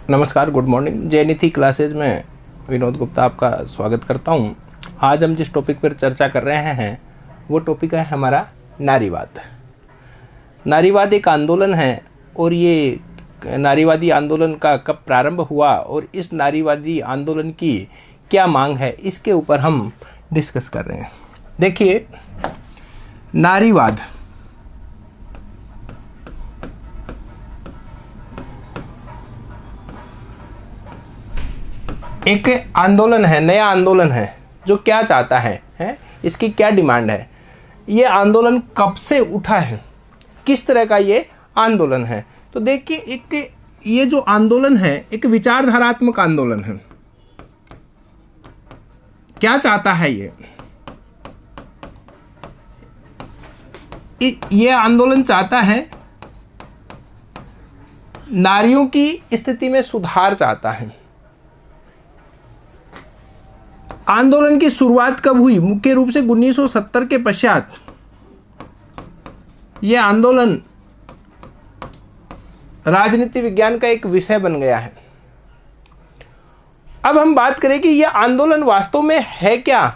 नमस्कार, good morning. जयनिधि classes में विनोद गुप्ता आपका स्वागत करता हूं। आज हम जिस टॉपिक पर चर्चा कर रहे हैं वो टॉपिक है हमारा नारीवाद। नारीवाद एक आंदोलन है और ये नारीवादी आंदोलन का कब प्रारंभ हुआ और इस नारीवादी आंदोलन की क्या मांग है, इसके ऊपर हम डिस्कस कर रहे हैं। देखिए, नारीवाद एक आंदोलन है, नया आंदोलन है जो क्या चाहता है, इसकी क्या डिमांड है, ये आंदोलन कब से उठा है, किस तरह का ये आंदोलन है। तो देखिए, एक ये जो आंदोलन है एक विचारधारात्मक आंदोलन है। क्या चाहता है ये आंदोलन चाहता है नारियों की स्थिति में सुधार चाहता है। आंदोलन की शुरुआत कब हुई? मुख्य रूप से 1970 के पश्चात यह आंदोलन राजनीति विज्ञान का एक विषय बन गया है। अब हम बात करें कि यह आंदोलन वास्तव में है क्या,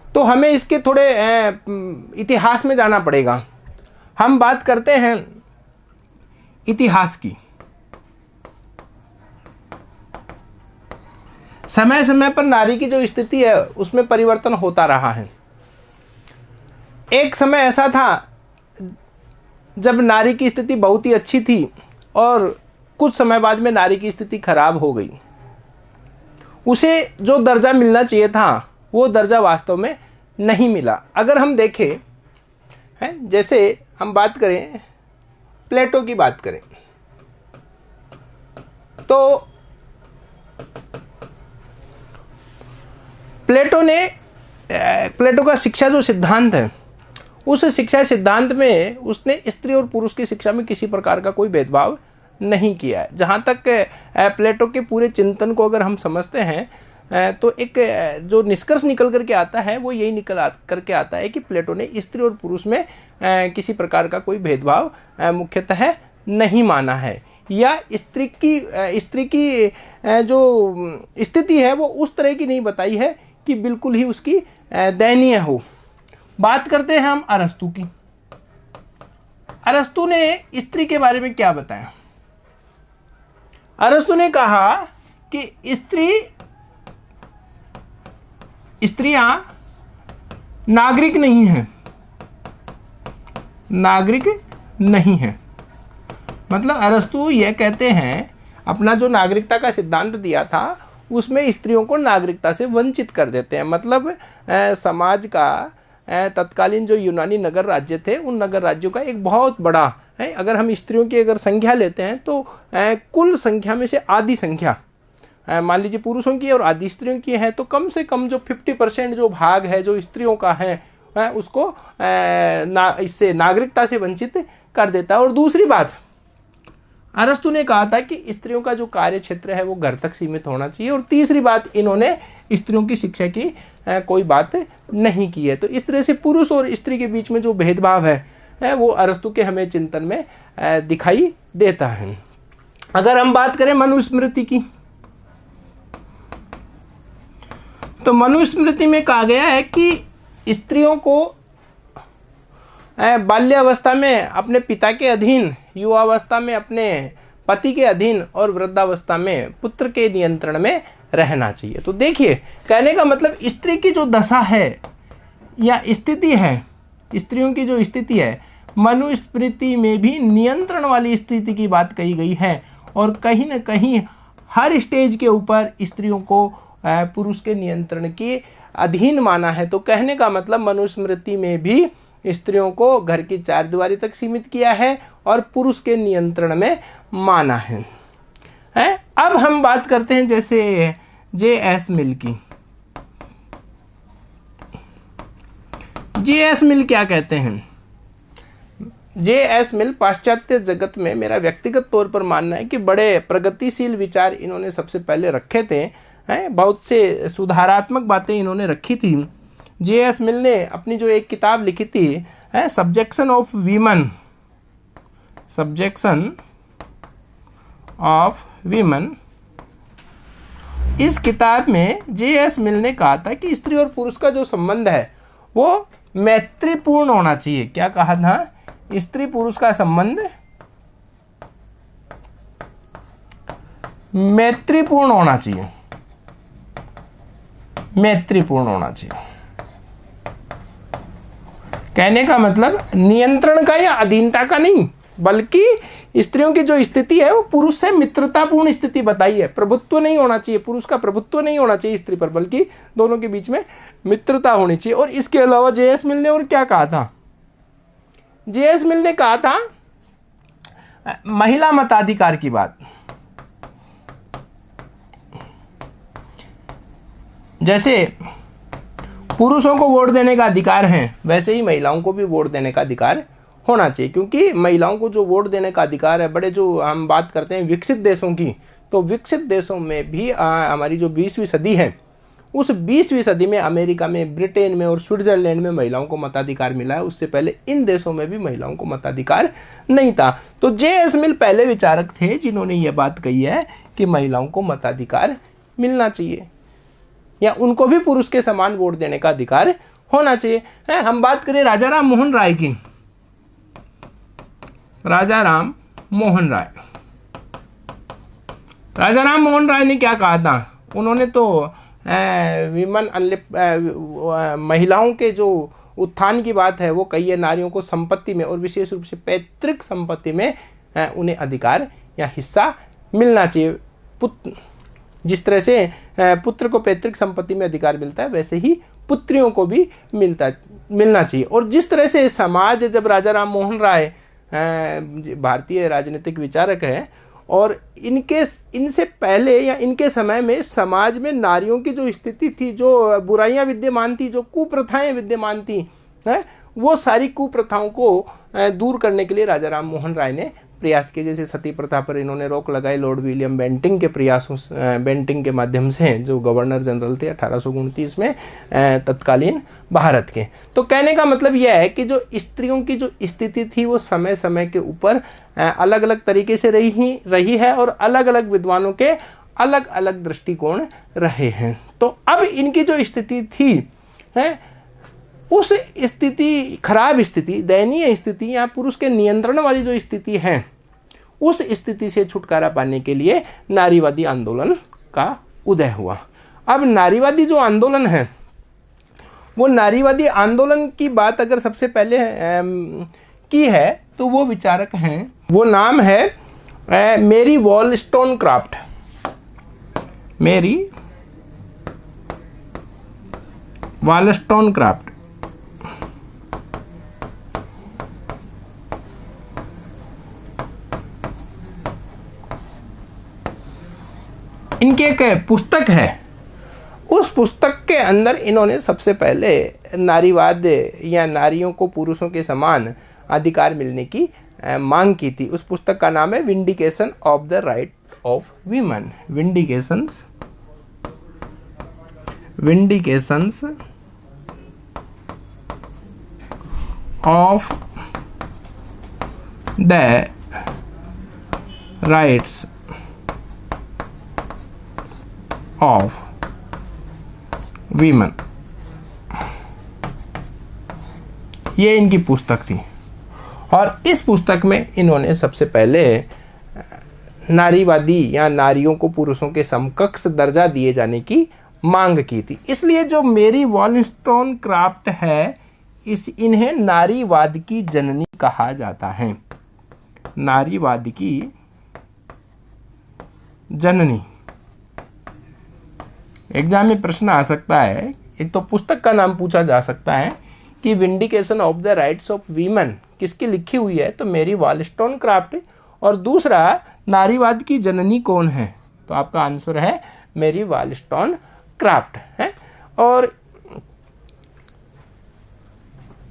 तो हमें इसके थोड़े इतिहास में जाना पड़ेगा। हम बात करते हैं इतिहास की। समय समय पर नारी की जो स्थिति है उसमें परिवर्तन होता रहा है। एक समय ऐसा था जब नारी की स्थिति बहुत ही अच्छी थी और कुछ समय बाद में नारी की स्थिति खराब हो गई। उसे जो दर्जा मिलना चाहिए था वो दर्जा वास्तव में नहीं मिला। अगर हम देखें, जैसे हम बात करें, प्लेटो की बात करें, तो प्लेटो का शिक्षा जो सिद्धांत है, उस शिक्षा सिद्धांत में उसने स्त्री और पुरुष की शिक्षा में किसी प्रकार का कोई भेदभाव नहीं किया है। जहाँ तक प्लेटो के पूरे चिंतन को अगर हम समझते हैं तो एक जो निष्कर्ष निकल करके आता है वो यही निकल करके आता है कि प्लेटो ने स्त्री और पुरुष में किसी प्रकार का कोई भेदभाव मुख्यतः नहीं माना है, या स्त्री की जो स्थिति है वो उस तरह की नहीं बताई है कि बिल्कुल ही उसकी दयनीय हो। बात करते हैं हम अरस्तु की। अरस्तु ने स्त्री के बारे में क्या बताया? अरस्तु ने कहा कि स्त्रियां नागरिक नहीं हैं। नागरिक नहीं है मतलब अरस्तु यह कहते हैं, अपना जो नागरिकता का सिद्धांत दिया था उसमें स्त्रियों को नागरिकता से वंचित कर देते हैं। मतलब समाज का तत्कालीन जो यूनानी नगर राज्य थे, उन नगर राज्यों का एक बहुत बड़ा है, अगर हम स्त्रियों की अगर संख्या लेते हैं तो कुल संख्या में से आधी संख्या मान लीजिए पुरुषों की और आधी स्त्रियों की है, तो कम से कम जो 50% जो भाग है जो स्त्रियों का है उसको इससे नागरिकता से वंचित कर देता है। और दूसरी बात, अरस्तु ने कहा था कि स्त्रियों का जो कार्य क्षेत्र है वो घर तक सीमित होना चाहिए। और तीसरी बात, इन्होंने स्त्रियों की शिक्षा की कोई बात नहीं की है। तो इस तरह से पुरुष और स्त्री के बीच में जो भेदभाव है वो अरस्तु के हमें चिंतन में दिखाई देता है। अगर हम बात करें मनुस्मृति की, तो मनुस्मृति में कहा गया है कि स्त्रियों को बाल्यावस्था में अपने पिता के अधीन, युवावस्था में अपने पति के अधीन और वृद्धावस्था में पुत्र के नियंत्रण में रहना चाहिए। तो देखिए, कहने का मतलब स्त्री की जो दशा है या स्थिति है, स्त्रियों की जो स्थिति है, मनुस्मृति में भी नियंत्रण वाली स्थिति की बात कही गई है। और कहीं ना कहीं हर स्टेज के ऊपर स्त्रियों को पुरुष के नियंत्रण के अधीन माना है। तो कहने का मतलब मनुस्मृति में भी स्त्रियों को घर की चार दीवारी तक सीमित किया है और पुरुष के नियंत्रण में माना है। अब हम बात करते हैं जैसे J.S. मिल की। J.S. मिल क्या कहते हैं? J.S. मिल पाश्चात्य जगत में, मेरा व्यक्तिगत तौर पर मानना है कि बड़े प्रगतिशील विचार इन्होंने सबसे पहले रखे थे। बहुत से सुधारात्मक बातें इन्होंने रखी थी। J.S. मिल ने अपनी जो एक किताब लिखी थी, subjection of women, subjection of women, इस किताब में जे.एस. मिल ने कहा था कि स्त्री और पुरुष का जो संबंध है वो मैत्रीपूर्ण होना चाहिए। क्या कहा था? स्त्री पुरुष का संबंध मैत्रीपूर्ण होना चाहिए, मैत्रीपूर्ण होना चाहिए। कहने का मतलब नियंत्रण का या अधीनता का नहीं, बल्कि स्त्रियों की जो स्थिति है वो पुरुष से मित्रतापूर्ण स्थिति बताई है। प्रभुत्व नहीं होना चाहिए, पुरुष का प्रभुत्व नहीं होना चाहिए स्त्री पर, बल्कि दोनों के बीच में मित्रता होनी चाहिए। और इसके अलावा जे.एस. मिल ने और क्या कहा था? जे.एस. मिल ने कहा था महिला मताधिकार की बात। जैसे पुरुषों को वोट देने का अधिकार है, वैसे ही महिलाओं को भी वोट देने का अधिकार होना चाहिए, क्योंकि महिलाओं को जो वोट देने का अधिकार है, बड़े जो हम बात करते हैं विकसित देशों की, तो विकसित देशों में भी हमारी जो 20वीं सदी है, उस 20वीं सदी में अमेरिका में, ब्रिटेन में और स्विट्जरलैंड में महिलाओं को मताधिकार मिला है। उससे पहले इन देशों में भी महिलाओं को मताधिकार नहीं था। तो जे.एस. मिल पहले विचारक थे जिन्होंने ये बात कही है कि महिलाओं को मताधिकार मिलना चाहिए या उनको भी पुरुष के समान वोट देने का अधिकार होना चाहिए। हम बात करें राजा राम मोहन राय की। राजा राम मोहन राय, राजा राम मोहन राय ने क्या कहा था? उन्होंने तो विमन महिलाओं के जो उत्थान की बात है वो कही है। नारियों को संपत्ति में और विशेष रूप से पैतृक संपत्ति में उन्हें अधिकार या हिस्सा मिलना चाहिए। जिस तरह से पुत्र को पैतृक संपत्ति में अधिकार मिलता है, वैसे ही पुत्रियों को भी मिलना चाहिए। और जिस तरह से समाज, जब राजा राम मोहन राय भारतीय राजनीतिक विचारक है, और इनसे पहले या इनके समय में समाज में नारियों की जो स्थिति थी, जो बुराइयां विद्यमान थी, जो कुप्रथाएं विद्यमान थी, वो सारी कुप्रथाओं को दूर करने के लिए राजा राम मोहन राय ने प्रयास किए। जैसे सती प्रथा पर इन्होंने रोक लगाई लॉर्ड विलियम बेंटिंक के प्रयासों, बेंटिंक के माध्यम से, जो गवर्नर जनरल थे 1829 में तत्कालीन भारत के। तो कहने का मतलब यह है कि जो स्त्रियों की जो स्थिति थी वो समय समय के ऊपर अलग अलग तरीके से रही है, और अलग अलग विद्वानों के अलग अलग दृष्टिकोण रहे हैं। तो अब इनकी जो स्थिति थी उस स्थिति, खराब स्थिति, दयनीय स्थिति या पुरुष के नियंत्रण वाली जो स्थिति है, उस स्थिति से छुटकारा पाने के लिए नारीवादी आंदोलन का उदय हुआ। अब नारीवादी जो आंदोलन है, वो नारीवादी आंदोलन की बात अगर सबसे पहले की है तो वो विचारक हैं, वो नाम है मेरी वॉलस्टोनक्राफ्ट। मेरी वॉलस्टोनक्राफ्ट। इनकी एक पुस्तक है, उस पुस्तक के अंदर इन्होंने सबसे पहले नारीवाद या नारियों को पुरुषों के समान अधिकार मिलने की मांग की थी। उस पुस्तक का नाम है vindication of the right of women. Vindications of the rights of women, ये इनकी पुस्तक थी। और इस पुस्तक में इन्होंने सबसे पहले नारीवादी या नारियों को पुरुषों के समकक्ष दर्जा दिए जाने की मांग की थी। इसलिए जो मेरी वॉलस्टोनक्राफ्ट है, इन्हें नारीवाद की जननी कहा जाता है। नारीवाद की जननी। एग्जाम में प्रश्न आ सकता है, एक तो पुस्तक का नाम पूछा जा सकता है कि vindication of the rights of women किसकी लिखी हुई है, तो मेरी वॉलस्टोनक्राफ्ट, और दूसरा नारीवाद की जननी कौन है, तो आपका आंसर है मेरी वॉलस्टोनक्राफ्ट है। और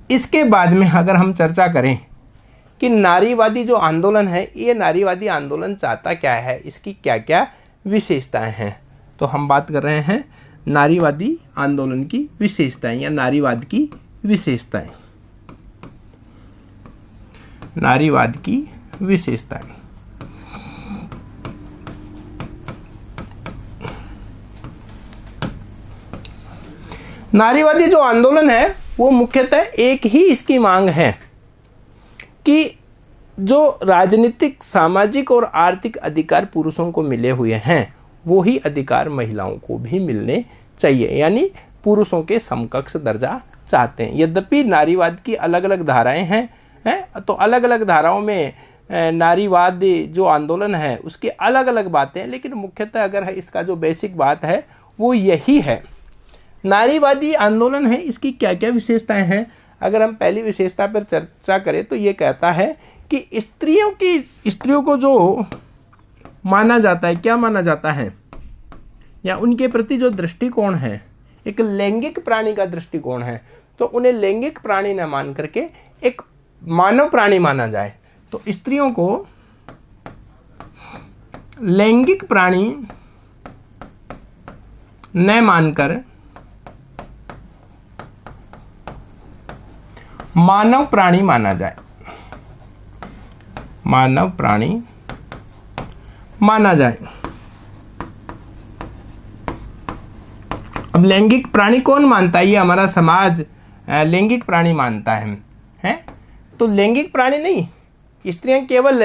इसके बाद में अगर हम चर्चा करें कि नारीवादी जो आंदोलन है, ये नारीवादी आंदोलन चाहता क्या है, इसकी क्या क्या विशेषताएं हैं, तो हम बात कर रहे हैं नारीवादी आंदोलन की विशेषताएं या नारीवाद की विशेषताएं। नारीवाद की विशेषताएं। नारीवादी जो आंदोलन है वो मुख्यतः एक ही इसकी मांग है कि जो राजनीतिक, सामाजिक और आर्थिक अधिकार पुरुषों को मिले हुए हैं वो ही अधिकार महिलाओं को भी मिलने चाहिए, यानी पुरुषों के समकक्ष दर्जा चाहते हैं। यद्यपि नारीवाद की अलग अलग धाराएं हैं तो अलग अलग धाराओं में नारीवाद जो आंदोलन है उसकी अलग अलग बातें हैं, लेकिन मुख्यतः अगर है इसका जो बेसिक बात है वो यही है। नारीवादी आंदोलन है, इसकी क्या क्या विशेषताएं हैं? अगर हम पहली विशेषता पर चर्चा करें तो ये कहता है कि स्त्रियों को जो माना जाता है, क्या माना जाता है, या उनके प्रति जो दृष्टिकोण है एक लैंगिक प्राणी का दृष्टिकोण है, तो उन्हें लैंगिक प्राणी न मान करके एक मानव प्राणी माना जाए। तो स्त्रियों को लैंगिक प्राणी न मानकर मानव प्राणी माना जाए, मानव प्राणी माना जाए। अब लैंगिक प्राणी कौन मानता है? ये हमारा समाज लैंगिक प्राणी मानता है। तो लैंगिक प्राणी नहीं, स्त्रियां केवल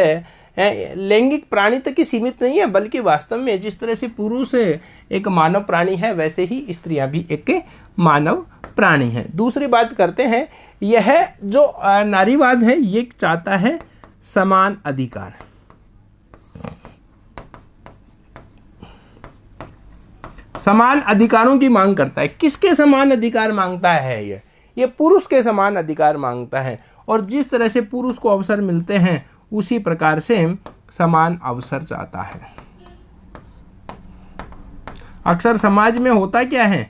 लैंगिक प्राणी तक ही सीमित नहीं है, बल्कि वास्तव में जिस तरह से पुरुष एक मानव प्राणी है वैसे ही स्त्रियां भी एक मानव प्राणी है। दूसरी बात करते हैं, यह जो नारीवाद है ये चाहता है समान अधिकार। समान अधिकारों की मांग करता है। किसके समान अधिकार मांगता है? ये पुरुष के समान अधिकार मांगता है, और जिस तरह से पुरुष को अवसर मिलते हैं उसी प्रकार से समान अवसर चाहता है। अक्सर समाज में होता क्या है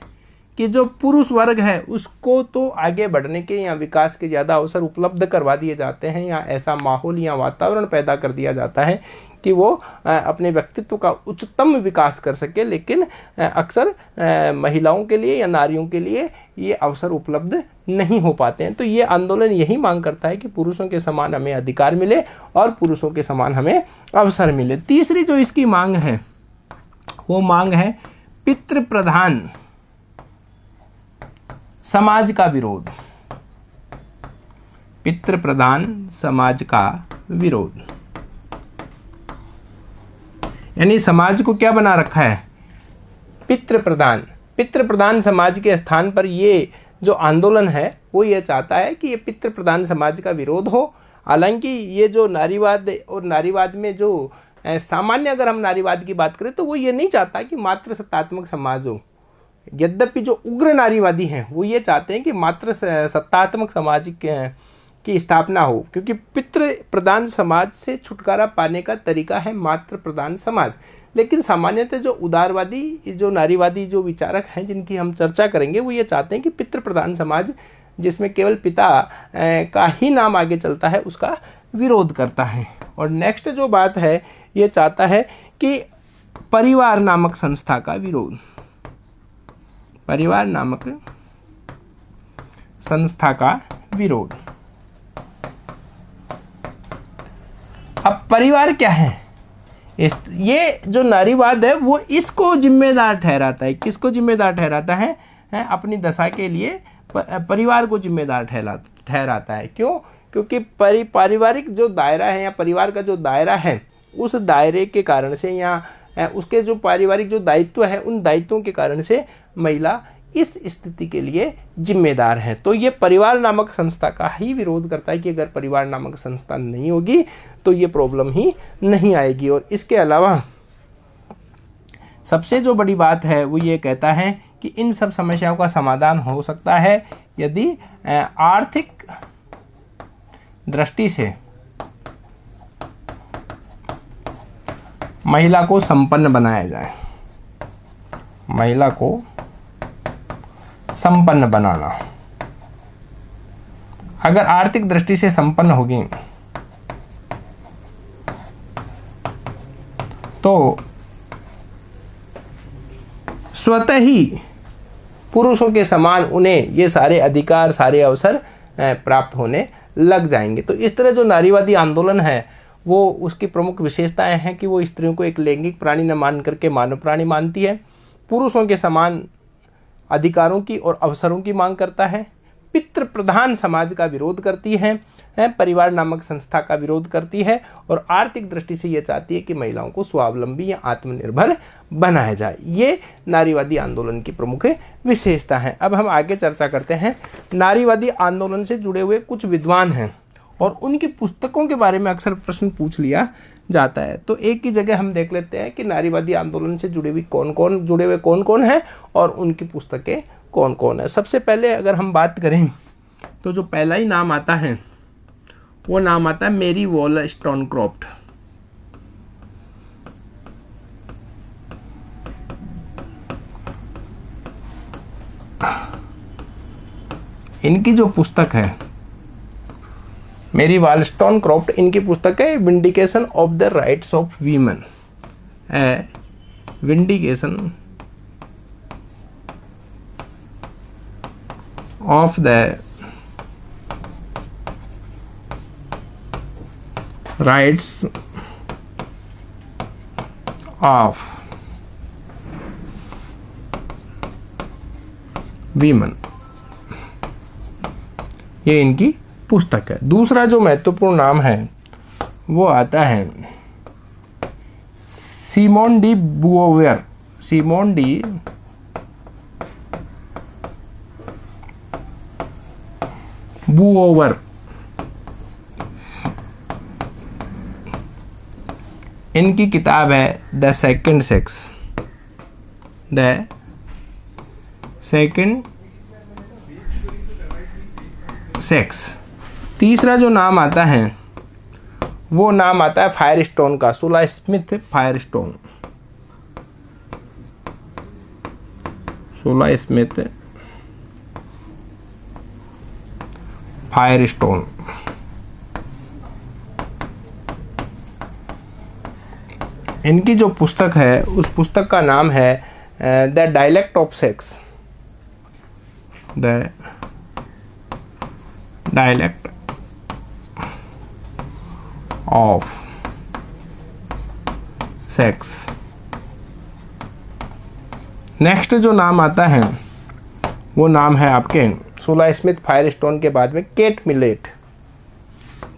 कि जो पुरुष वर्ग है उसको तो आगे बढ़ने के या विकास के ज़्यादा अवसर उपलब्ध करवा दिए जाते हैं, या ऐसा माहौल या वातावरण पैदा कर दिया जाता है कि वो अपने व्यक्तित्व का उच्चतम विकास कर सके, लेकिन अक्सर महिलाओं के लिए या नारियों के लिए ये अवसर उपलब्ध नहीं हो पाते हैं। तो ये आंदोलन यही मांग करता है कि पुरुषों के समान हमें अधिकार मिले और पुरुषों के समान हमें अवसर मिले। तीसरी जो इसकी मांग है वो मांग है पितृ प्रधान समाज का विरोध। पितृ प्रधान समाज का विरोध, यानी समाज को क्या बना रखा है? पितृ प्रधान समाज के स्थान पर ये जो आंदोलन है वो ये चाहता है कि ये पितृ प्रधान समाज का विरोध हो। हालांकि ये जो नारीवाद और नारीवाद में जो सामान्य अगर हम नारीवाद की बात करें तो वो ये नहीं चाहता कि मात्र सत्तात्मक समाज हो। यद्यपि जो उग्र नारीवादी हैं वो ये चाहते हैं कि मात्र सत्तात्मक समाज की स्थापना हो, क्योंकि पितृ प्रधान समाज से छुटकारा पाने का तरीका है मातृ प्रधान समाज। लेकिन सामान्यतः जो उदारवादी, जो नारीवादी जो विचारक हैं जिनकी हम चर्चा करेंगे, वो ये चाहते हैं कि पितृ प्रधान समाज जिसमें केवल पिता का ही नाम आगे चलता है उसका विरोध करता है। और नेक्स्ट जो बात है ये चाहता है कि परिवार नामक संस्था का विरोध। परिवार नामक संस्था का विरोध। अब परिवार क्या है? ये जो नारीवाद है वो इसको जिम्मेदार ठहराता है। किसको जिम्मेदार ठहराता है? अपनी दशा के लिए परिवार को जिम्मेदार ठहराता है। क्यों? क्योंकि पारिवारिक जो दायरा है या परिवार का जो दायरा है उस दायरे के कारण से या उसके जो पारिवारिक जो दायित्व है उन दायित्वों के कारण से महिला इस स्थिति के लिए जिम्मेदार है। तो ये परिवार नामक संस्था का ही विरोध करता है कि अगर परिवार नामक संस्था नहीं होगी तो ये प्रॉब्लम ही नहीं आएगी। और इसके अलावा सबसे जो बड़ी बात है वो ये कहता है कि इन सब समस्याओं का समाधान हो सकता है यदि आर्थिक दृष्टि से महिला को संपन्न बनाया जाए। महिला को संपन्न बनाना, अगर आर्थिक दृष्टि से संपन्न होगी तो स्वतः ही पुरुषों के समान उन्हें ये सारे अधिकार, सारे अवसर प्राप्त होने लग जाएंगे। तो इस तरह जो नारीवादी आंदोलन है वो उसकी प्रमुख विशेषताएं हैं कि वो स्त्रियों को एक लैंगिक प्राणी न मान करके मानव प्राणी मानती है, पुरुषों के समान अधिकारों की और अवसरों की मांग करता है, पितृ प्रधान समाज का विरोध करती है, परिवार नामक संस्था का विरोध करती है और आर्थिक दृष्टि से ये चाहती है कि महिलाओं को स्वावलंबी या आत्मनिर्भर बनाया जाए। ये नारीवादी आंदोलन की प्रमुख विशेषता है। अब हम आगे चर्चा करते हैं। नारीवादी आंदोलन से जुड़े हुए कुछ विद्वान हैं और उनकी पुस्तकों के बारे में अक्सर प्रश्न पूछ लिया जाता है। तो एक ही जगह हम देख लेते हैं कि नारीवादी आंदोलन से जुड़े हुए कौन कौन हैं और उनकी पुस्तकें कौन कौन है। सबसे पहले अगर हम बात करें तो जो पहला ही नाम आता है वो नाम आता है मेरी वॉलस्टोनक्रॉफ्ट। इनकी जो पुस्तक है मेरी वॉलस्टोनक्रॉफ्ट, इनकी पुस्तक है vindication of the rights of women, vindication of the rights of women, ये इनकी पुस्तक है। दूसरा जो महत्वपूर्ण नाम है वो आता है सिमोन डी बुओवर। सिमोन डी बुओवर, इनकी किताब है the second sex, the second sex. तीसरा जो नाम आता है वो नाम आता है फायरस्टोन का, सुला स्मिथ फायरस्टोन, सुला स्मिथ फायरस्टोन। इनकी जो पुस्तक है उस पुस्तक का नाम है the dialectic of sex, the dialectic of sex. Next जो नाम आता है वो नाम है आपके सुला स्मिथ फायरस्टोन के बाद में केट मिलेट,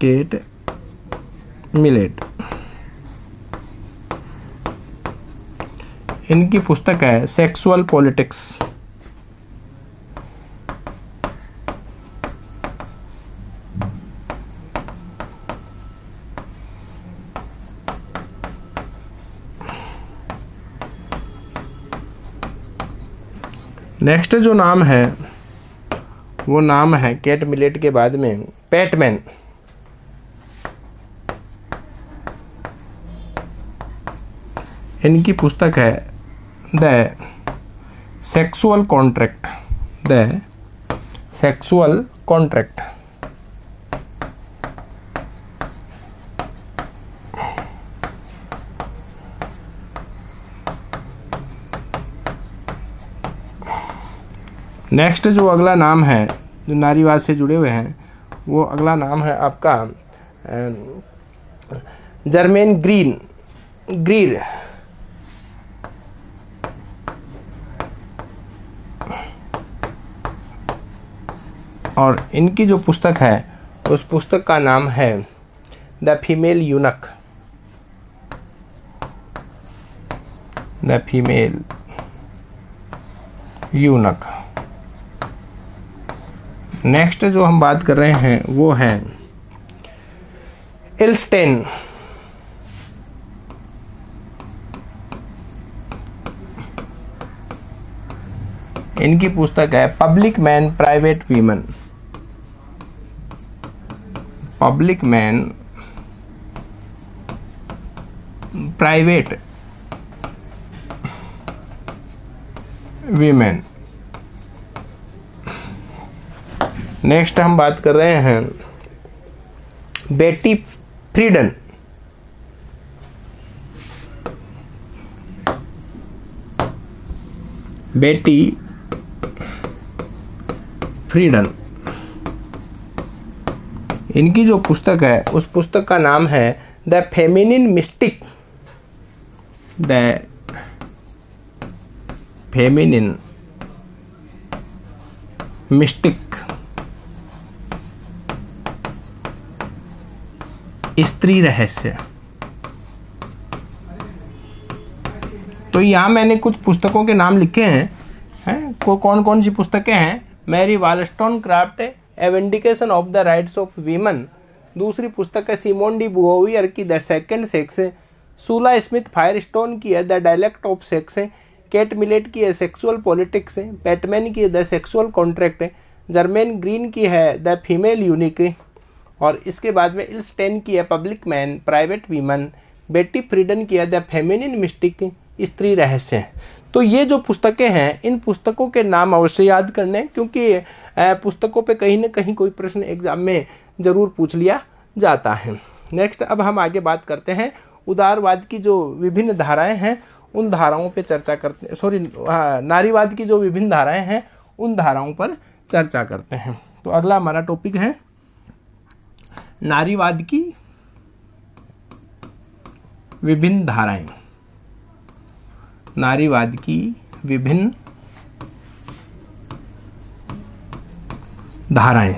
केट मिलेट। इनकी पुस्तक है सेक्सुअल पॉलिटिक्स, नेक्स्ट जो नाम है वो नाम है केट मिलेट के बाद में पैटमैन। इनकी पुस्तक है the sexual contract, the sexual contract. Next जो अगला नाम है जो नारीवाद से जुड़े हुए हैं वो अगला नाम है आपका जर्मेन ग्रीर। और इनकी जो पुस्तक है उस पुस्तक का नाम है the female यूनक, the female यूनक। Next जो हम बात कर रहे हैं वो है इल्स्टेन। इनकी पुस्तक है public man private women, public man private women. Next हम बात कर रहे हैं बेटी फ्रीडन। बेटी फ्रीडन, इनकी जो पुस्तक है उस पुस्तक का नाम है the feminine mistake, the feminine mistake, स्त्री रहस्य। तो यहाँ मैंने कुछ पुस्तकों के नाम लिखे हैं कौन कौन सी पुस्तकें हैं। Mary Wollstonecraft a vindication of the rights of women, दूसरी पुस्तक है सिमोन डी बुओवियर की the second sex, Shulamith Firestone की है the dialectic of sex, Kate Millett की है सेक्सुअल पॉलिटिक्स, पैटमैन की है the sexual contract, Germaine Greer की है द फीमेल यूनिक, और इसके बाद में इल्स्टेन की है पब्लिक मैन प्राइवेट वीमन, बेटी फ्रीडन की है द फेमिनिन मिस्टिक, स्त्री रहस्य। तो ये जो पुस्तकें हैं, इन पुस्तकों के नाम अवश्य याद करने, क्योंकि पुस्तकों पे कहीं ना कहीं कोई प्रश्न एग्जाम में ज़रूर पूछ लिया जाता है। नेक्स्ट अब हम आगे बात करते हैं उदारवाद की जो विभिन्न धाराएं हैं उन धाराओं पे चर्चा करते हैं, नारीवाद की जो विभिन्न धाराएं हैं उन धाराओं पर चर्चा करते हैं। तो अगला हमारा टॉपिक है नारीवाद की विभिन्न धाराएं। नारीवाद की विभिन्न धाराएं।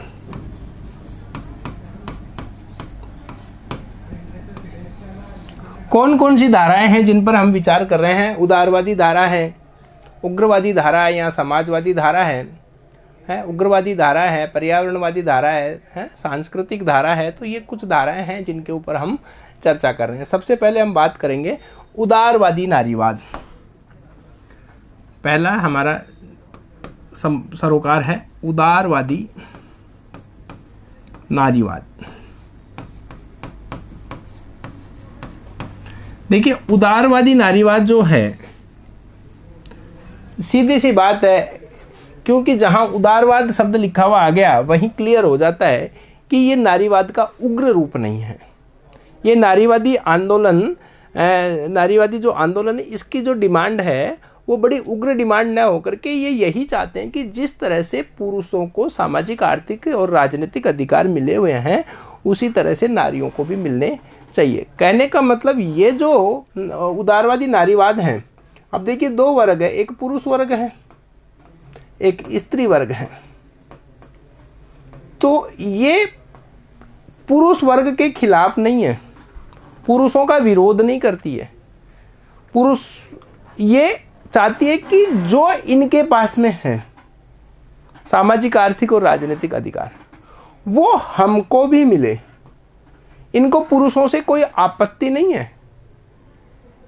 कौन कौन सी धाराएं हैं जिन पर हम विचार कर रहे हैं? उदारवादी धारा है, उग्रवादी धारा है या समाजवादी धारा है उग्रवादी धारा है, पर्यावरणवादी धारा है सांस्कृतिक धारा है। तो ये कुछ धाराएं हैं जिनके ऊपर हम चर्चा कर रहे हैं। सबसे पहले हम बात करेंगे उदारवादी नारीवाद। पहला हमारा सरोकार है उदारवादी नारीवाद। देखिए उदारवादी नारीवाद जो है, सीधी सी बात है, क्योंकि जहां उदारवाद शब्द लिखा हुआ आ गया वहीं क्लियर हो जाता है कि ये नारीवाद का उग्र रूप नहीं है। ये नारीवादी आंदोलन, नारीवादी जो आंदोलन है, इसकी जो डिमांड है वो बड़ी उग्र डिमांड ना होकर के ये यही चाहते हैं कि जिस तरह से पुरुषों को सामाजिक, आर्थिक और राजनीतिक अधिकार मिले हुए हैं उसी तरह से नारियों को भी मिलने चाहिए। कहने का मतलब ये जो उदारवादी नारीवाद है, अब देखिए दो वर्ग है, एक पुरुष वर्ग है एक स्त्री वर्ग है। तो ये पुरुष वर्ग के खिलाफ नहीं है, पुरुषों का विरोध नहीं करती है। पुरुष ये चाहती है कि जो इनके पास में है सामाजिक, आर्थिक और राजनीतिक अधिकार वो हमको भी मिले। इनको पुरुषों से कोई आपत्ति नहीं है।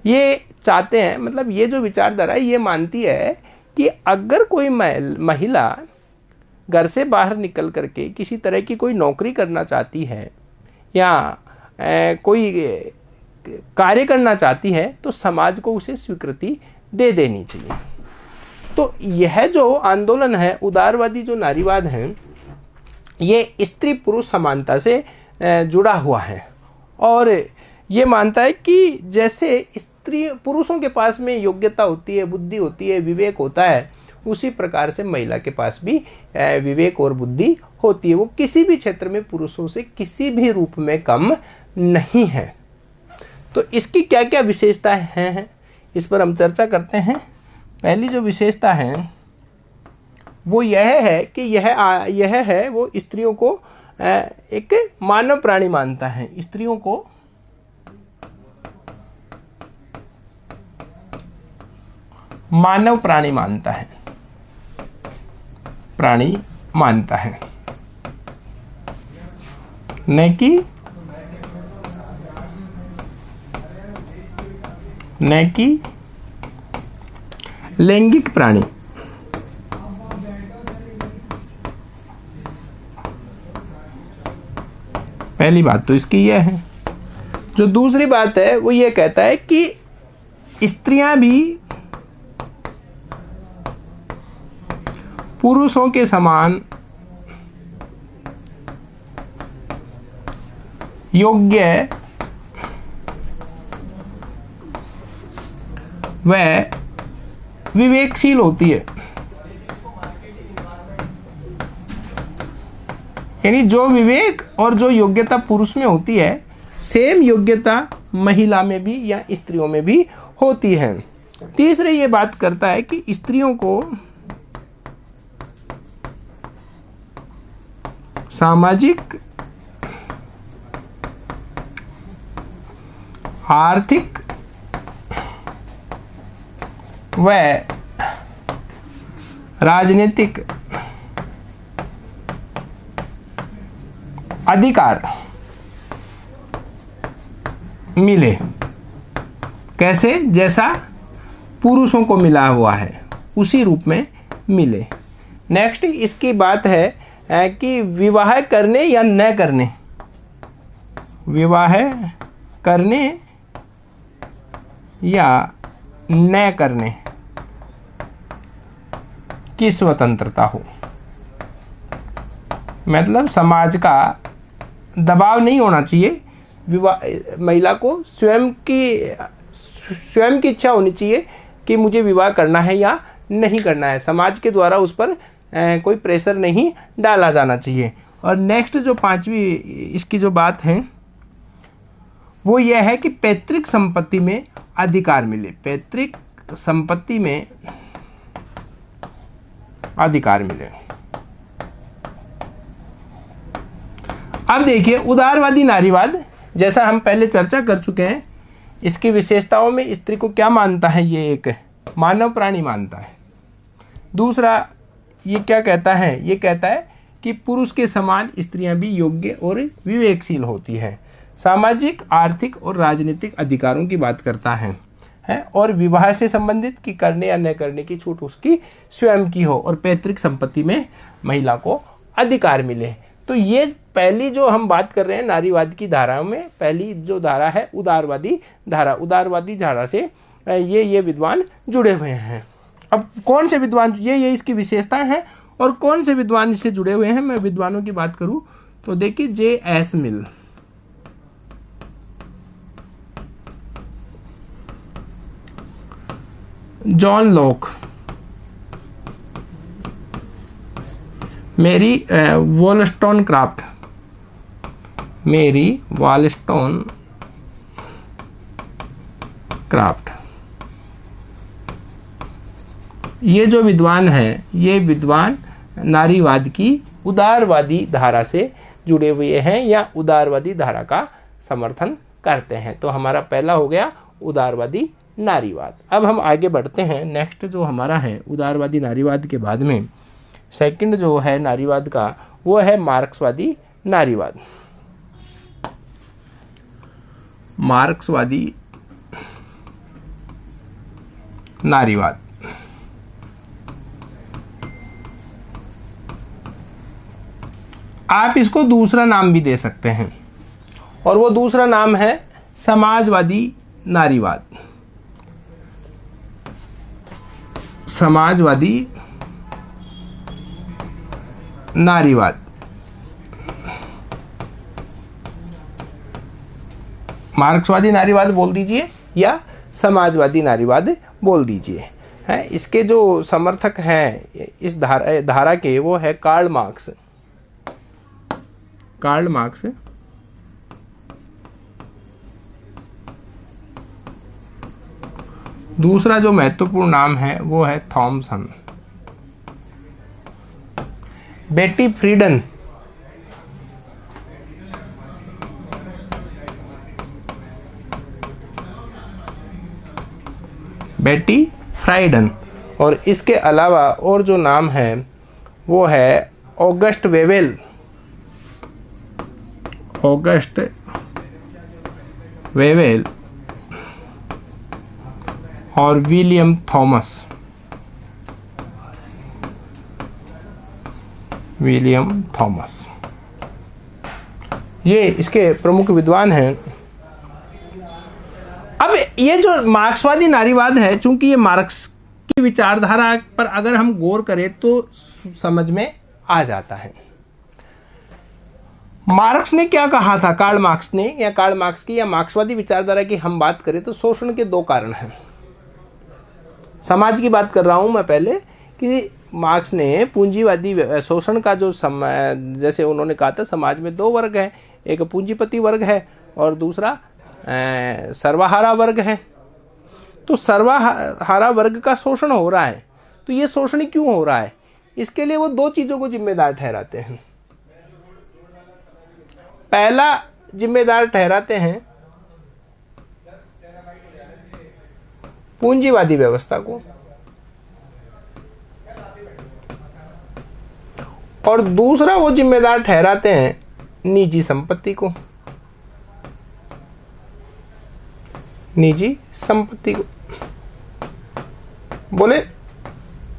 ये चाहते हैं, मतलब ये जो विचारधारा है ये मानती है कि अगर कोई महिला घर से बाहर निकल करके किसी तरह की कोई नौकरी करना चाहती है या कोई कार्य करना चाहती है तो समाज को उसे स्वीकृति दे देनी चाहिए। तो यह जो आंदोलन है उदारवादी जो नारीवाद है ये स्त्री पुरुष समानता से जुड़ा हुआ है और ये मानता है कि जैसे स्त्री पुरुषों के पास में योग्यता होती है, बुद्धि होती है, विवेक होता है, उसी प्रकार से महिला के पास भी विवेक और बुद्धि होती है। वो किसी भी क्षेत्र में पुरुषों से किसी भी रूप में कम नहीं है। तो इसकी क्या क्या विशेषताएं हैं इस पर हम चर्चा करते हैं। पहली जो विशेषता है वो यह है कि यह है वो स्त्रियों को एक मानव प्राणी मानता है। स्त्रियों को मानव प्राणी मानता है, प्राणी मानता है, न कि लैंगिक प्राणी। पहली बात तो इसकी यह है। जो दूसरी बात है वो ये कहता है कि स्त्रियां भी पुरुषों के समान योग्य व विवेकशील होती है। यानी जो विवेक और जो योग्यता पुरुष में होती है सेम योग्यता महिला में भी या स्त्रियों में भी होती है। तीसरे ये बात करता है कि स्त्रियों को सामाजिक आर्थिक व राजनीतिक अधिकार मिले। कैसे? जैसा पुरुषों को मिला हुआ है उसी रूप में मिले। नेक्स्ट इसकी बात है कि विवाह करने या न करने, विवाह करने या न करने की स्वतंत्रता हो। मतलब समाज का दबाव नहीं होना चाहिए, विवाह महिला को स्वयं की इच्छा होनी चाहिए कि मुझे विवाह करना है या नहीं करना है। समाज के द्वारा उस पर कोई प्रेशर नहीं डाला जाना चाहिए। और नेक्स्ट जो पांचवी इसकी जो बात है वो यह है कि पैतृक संपत्ति में अधिकार मिले। पैतृक संपत्ति में अधिकार मिले। अब देखिए उदारवादी नारीवाद, जैसा हम पहले चर्चा कर चुके हैं, इसकी विशेषताओं में स्त्री को क्या मानता है? ये एक मानव प्राणी मानता है। दूसरा ये क्या कहता है? ये कहता है कि पुरुष के समान स्त्रियां भी योग्य और विवेकशील होती हैं। सामाजिक, आर्थिक और राजनीतिक अधिकारों की बात करता है और विवाह से संबंधित कि करने या न करने की छूट उसकी स्वयं की हो, और पैतृक संपत्ति में महिला को अधिकार मिले। तो ये पहली जो हम बात कर रहे हैं नारीवाद की धाराओं में, पहली जो धारा है उदारवादी धारा। उदारवादी धारा से ये विद्वान जुड़े हुए हैं। अब कौन से विद्वान, ये इसकी विशेषताएं हैं और कौन से विद्वान इससे जुड़े हुए हैं। मैं विद्वानों की बात करूं तो देखिए J.S. मिल, जॉन लॉक, मेरी वॉलस्टोनक्राफ्ट, मेरी वॉलस्टोनक्राफ्ट, ये जो विद्वान हैं ये विद्वान नारीवाद की उदारवादी धारा से जुड़े हुए हैं या उदारवादी धारा का समर्थन करते हैं। तो हमारा पहला हो गया उदारवादी नारीवाद। अब हम आगे बढ़ते हैं। नेक्स्ट जो हमारा है उदारवादी नारीवाद के बाद में सेकंड जो है नारीवाद का वो है मार्क्सवादी नारीवाद। मार्क्सवादी नारीवाद आप इसको दूसरा नाम भी दे सकते हैं और वो दूसरा नाम है समाजवादी नारीवाद। समाजवादी नारीवाद, मार्क्सवादी नारीवाद बोल दीजिए या समाजवादी नारीवाद बोल दीजिए। है इसके जो समर्थक हैं इस धारा के वो है कार्ल मार्क्स। कार्ल मार्क्स, दूसरा जो महत्वपूर्ण नाम है वो है थॉमसन। बेटी फ्रीडन, बेटी फ्राइडन, और इसके अलावा और जो नाम है वो है ऑगस्ट वेवेल, ऑगस्ट वेवेल और विलियम थॉमस, विलियम थॉमस, ये इसके प्रमुख विद्वान हैं। अब ये जो मार्क्सवादी नारीवाद है, चूंकि ये मार्क्स की विचारधारा पर अगर हम गौर करें तो समझ में आ जाता है। मार्क्स ने क्या कहा था? कार्ल मार्क्स ने, या कार्ल मार्क्स की या मार्क्सवादी विचारधारा की हम बात करें तो शोषण के दो कारण हैं। समाज की बात कर रहा हूं मैं पहले कि मार्क्स ने पूंजीवादी शोषण का जो जैसे उन्होंने कहा था समाज में दो वर्ग हैं, एक पूंजीपति वर्ग है और दूसरा सर्वहारा वर्ग है। तो सर्वहारा वर्ग का शोषण हो रहा है, तो ये शोषण क्यों हो रहा है? इसके लिए वो दो चीज़ों को जिम्मेदार ठहराते हैं। पहला जिम्मेदार ठहराते हैं पूंजीवादी व्यवस्था को, और दूसरा वो जिम्मेदार ठहराते हैं निजी संपत्ति को, निजी संपत्ति को। बोले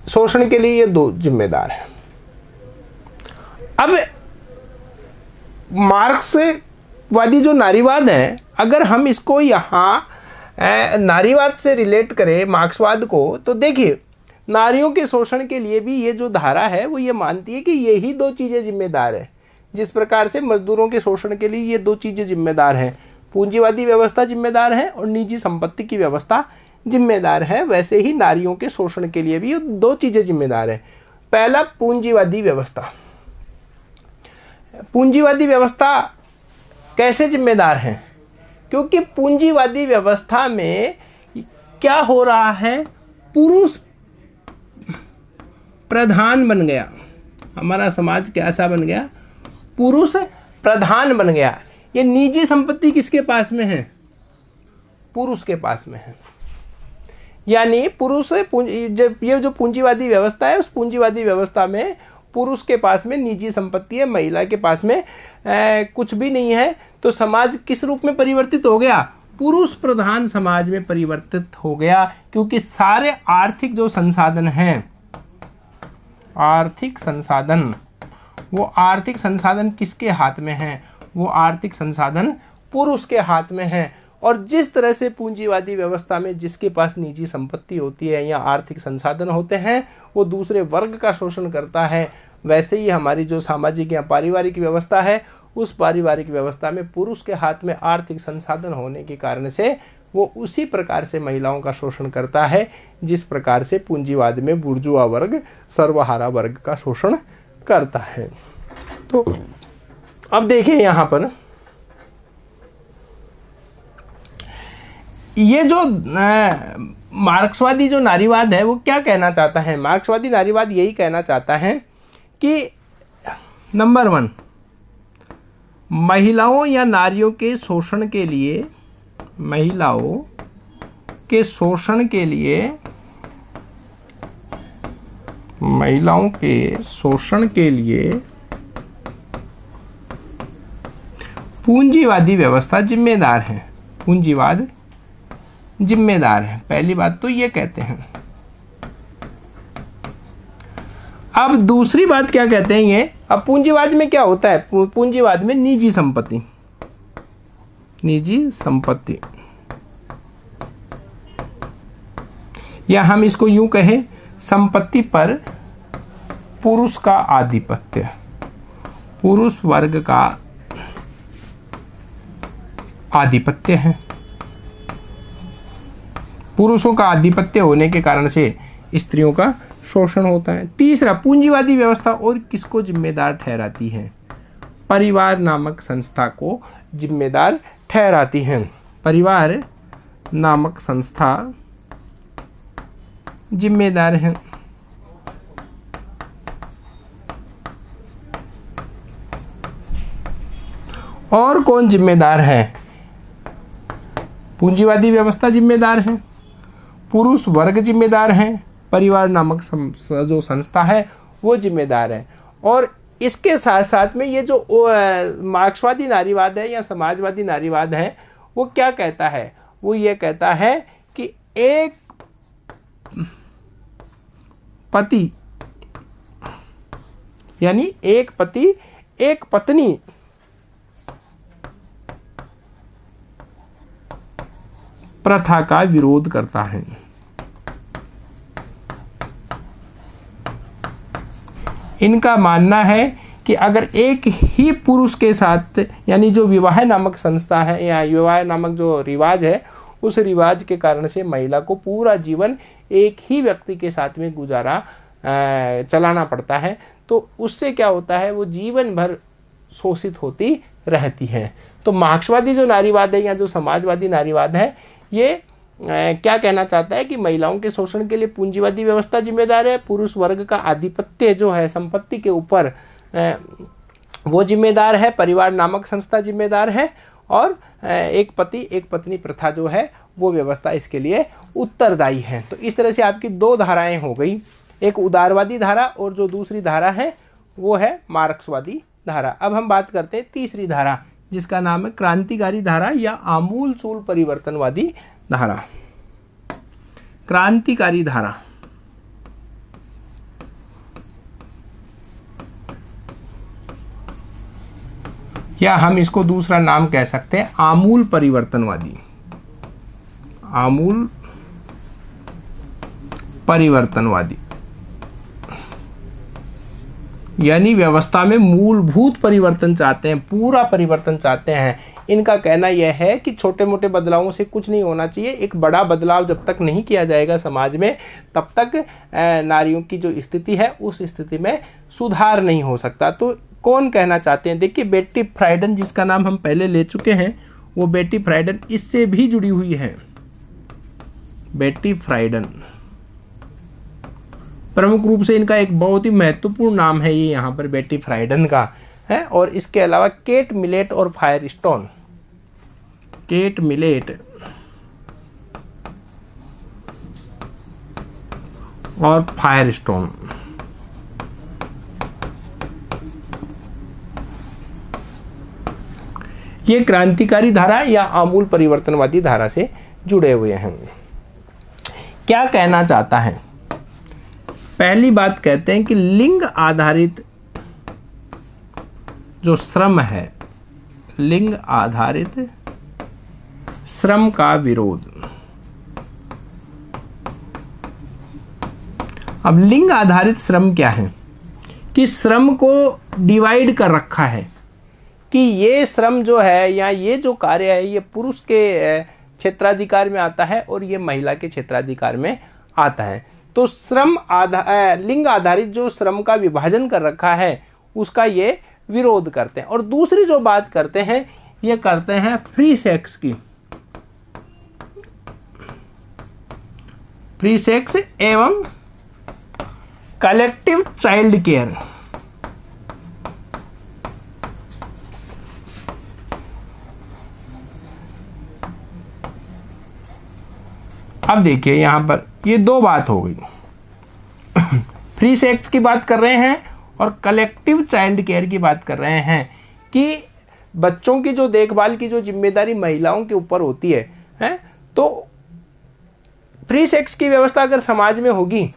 शोषण के लिए ये दो जिम्मेदार हैं। अब मार्क्सवादी जो नारीवाद है, अगर हम इसको यहाँ नारीवाद से रिलेट करें मार्क्सवाद को, तो देखिए नारियों के शोषण के लिए भी ये जो धारा है वो ये मानती है कि यही दो चीज़ें जिम्मेदार है। जिस प्रकार से मजदूरों के शोषण के लिए ये दो चीज़ें जिम्मेदार हैं, पूंजीवादी व्यवस्था जिम्मेदार है और निजी संपत्ति की व्यवस्था जिम्मेदार है, वैसे ही नारियों के शोषण के लिए भी ये दो चीज़ें जिम्मेदार है। पहला पूंजीवादी व्यवस्था। पूंजीवादी व्यवस्था कैसे जिम्मेदार है? क्योंकि पूंजीवादी व्यवस्था में क्या हो रहा है, पुरुष प्रधान बन गया, हमारा समाज कैसा बन गया, पुरुष प्रधान बन गया। ये निजी संपत्ति किसके पास में है? पुरुष के पास में है। यानी पुरुष जब ये जो पूंजीवादी व्यवस्था है, उस पूंजीवादी व्यवस्था में पुरुष के पास में निजी संपत्ति है, महिला के पास में कुछ भी नहीं है। तो समाज किस रूप में परिवर्तित हो गया? पुरुष प्रधान समाज में परिवर्तित हो गया, क्योंकि सारे आर्थिक जो संसाधन हैं, आर्थिक संसाधन, वो आर्थिक संसाधन किसके हाथ में हैं? वो आर्थिक संसाधन पुरुष के हाथ में हैं। और जिस तरह से पूंजीवादी व्यवस्था में जिसके पास निजी संपत्ति होती है या आर्थिक संसाधन होते हैं वो दूसरे वर्ग का शोषण करता है, वैसे ही हमारी जो सामाजिक या पारिवारिक व्यवस्था है, उस पारिवारिक व्यवस्था में पुरुष के हाथ में आर्थिक संसाधन होने के कारण से वो उसी प्रकार से महिलाओं का शोषण करता है जिस प्रकार से पूंजीवाद में बुर्जुआ वर्ग सर्वहारा वर्ग का शोषण करता है। तो अब देखिए यहाँ पर ये जो मार्क्सवादी जो नारीवाद है वो क्या कहना चाहता है? मार्क्सवादी नारीवाद यही कहना चाहता है कि नंबर 1, महिलाओं या नारियों के शोषण के लिए, महिलाओं के शोषण के लिए, महिलाओं के शोषण के लिए पूंजीवादी व्यवस्था जिम्मेदार है। पूंजीवाद जिम्मेदार है, पहली बात तो ये कहते हैं। अब दूसरी बात क्या कहते हैं ये? अब पूंजीवाद में क्या होता है? पूंजीवाद में निजी संपत्ति, निजी संपत्ति, या हम इसको यूं कहें, संपत्ति पर पुरुष का आधिपत्य, पुरुष वर्ग का आधिपत्य है। पुरुषों का आधिपत्य होने के कारण से स्त्रियों का शोषण होता है। तीसरा, पूंजीवादी व्यवस्था और किसको जिम्मेदार ठहराती है? परिवार नामक संस्था को जिम्मेदार ठहराती है। परिवार नामक संस्था जिम्मेदार है। और कौन जिम्मेदार है? पूंजीवादी व्यवस्था जिम्मेदार है, पुरुष वर्ग जिम्मेदार है, परिवार नामक जो संस्था है वो जिम्मेदार है। और इसके साथ साथ में ये जो मार्क्सवादी नारीवाद है या समाजवादी नारीवाद है वो क्या कहता है? वो ये कहता है कि एक पति, यानी एक पति एक पत्नी प्रथा का विरोध करता है। इनका मानना है कि अगर एक ही पुरुष के साथ, यानी जो विवाह नामक संस्था है या विवाह नामक जो रिवाज है, उस रिवाज के कारण से महिला को पूरा जीवन एक ही व्यक्ति के साथ में गुजारा चलाना पड़ता है, तो उससे क्या होता है, वो जीवन भर शोषित होती रहती है। तो मार्क्सवादी जो नारीवाद है या जो समाजवादी नारीवाद है, ये क्या कहना चाहता है कि महिलाओं के शोषण के लिए पूंजीवादी व्यवस्था जिम्मेदार है, पुरुष वर्ग का आधिपत्य जो है संपत्ति के ऊपर वो जिम्मेदार है, परिवार नामक संस्था जिम्मेदार है, और एक पति एक पत्नी प्रथा जो है वो व्यवस्था इसके लिए उत्तरदायी है। तो इस तरह से आपकी दो धाराएं हो गई, एक उदारवादी धारा और जो दूसरी धारा है वो है मार्क्सवादी धारा। अब हम बात करते हैं तीसरी धारा, जिसका नाम है क्रांतिकारी धारा या आमूलचूल परिवर्तनवादी धारा। क्रांतिकारी धारा या हम इसको दूसरा नाम कह सकते हैं आमूल परिवर्तनवादी। आमूल परिवर्तनवादी यानी व्यवस्था में मूलभूत परिवर्तन चाहते हैं, पूरा परिवर्तन चाहते हैं। इनका कहना यह है कि छोटे मोटे बदलावों से कुछ नहीं होना चाहिए, एक बड़ा बदलाव जब तक नहीं किया जाएगा समाज में तब तक नारियों की जो स्थिति है उस स्थिति में सुधार नहीं हो सकता। तो कौन कहना चाहते हैं? देखिए, बेटी फ्राइडन, जिसका नाम हम पहले ले चुके हैं, वो बेटी फ्राइडन इससे भी जुड़ी हुई है। बेटी फ्राइडन प्रमुख रूप से इनका एक बहुत ही महत्वपूर्ण नाम है ये यहाँ पर बेटी फ्राइडन का है। और इसके अलावा केट मिलेट और फायरस्टोन, केट मिलेट और फायरस्टोन, ये क्रांतिकारी धारा या आमूल परिवर्तनवादी धारा से जुड़े हुए हैं। क्या कहना चाहता है? पहली बात कहते हैं कि लिंग आधारित जो श्रम है, लिंग आधारित श्रम का विरोध। अब लिंग आधारित श्रम क्या है? कि श्रम को डिवाइड कर रखा है कि ये श्रम जो है या ये जो कार्य है ये पुरुष के क्षेत्राधिकार में आता है और ये महिला के क्षेत्राधिकार में आता है। तो लिंग आधारित जो श्रम का विभाजन कर रखा है उसका ये विरोध करते हैं। और दूसरी जो बात करते हैं ये करते हैं फ्री सेक्स की, फ्री सेक्स एवं कलेक्टिव चाइल्ड केयर। अब देखिए यहां पर ये दो बात हो गई, फ्री सेक्स की बात कर रहे हैं और कलेक्टिव चाइल्ड केयर की बात कर रहे हैं कि बच्चों की जो देखभाल की जो जिम्मेदारी महिलाओं के ऊपर होती है, तो फ्री सेक्स की व्यवस्था अगर समाज में होगी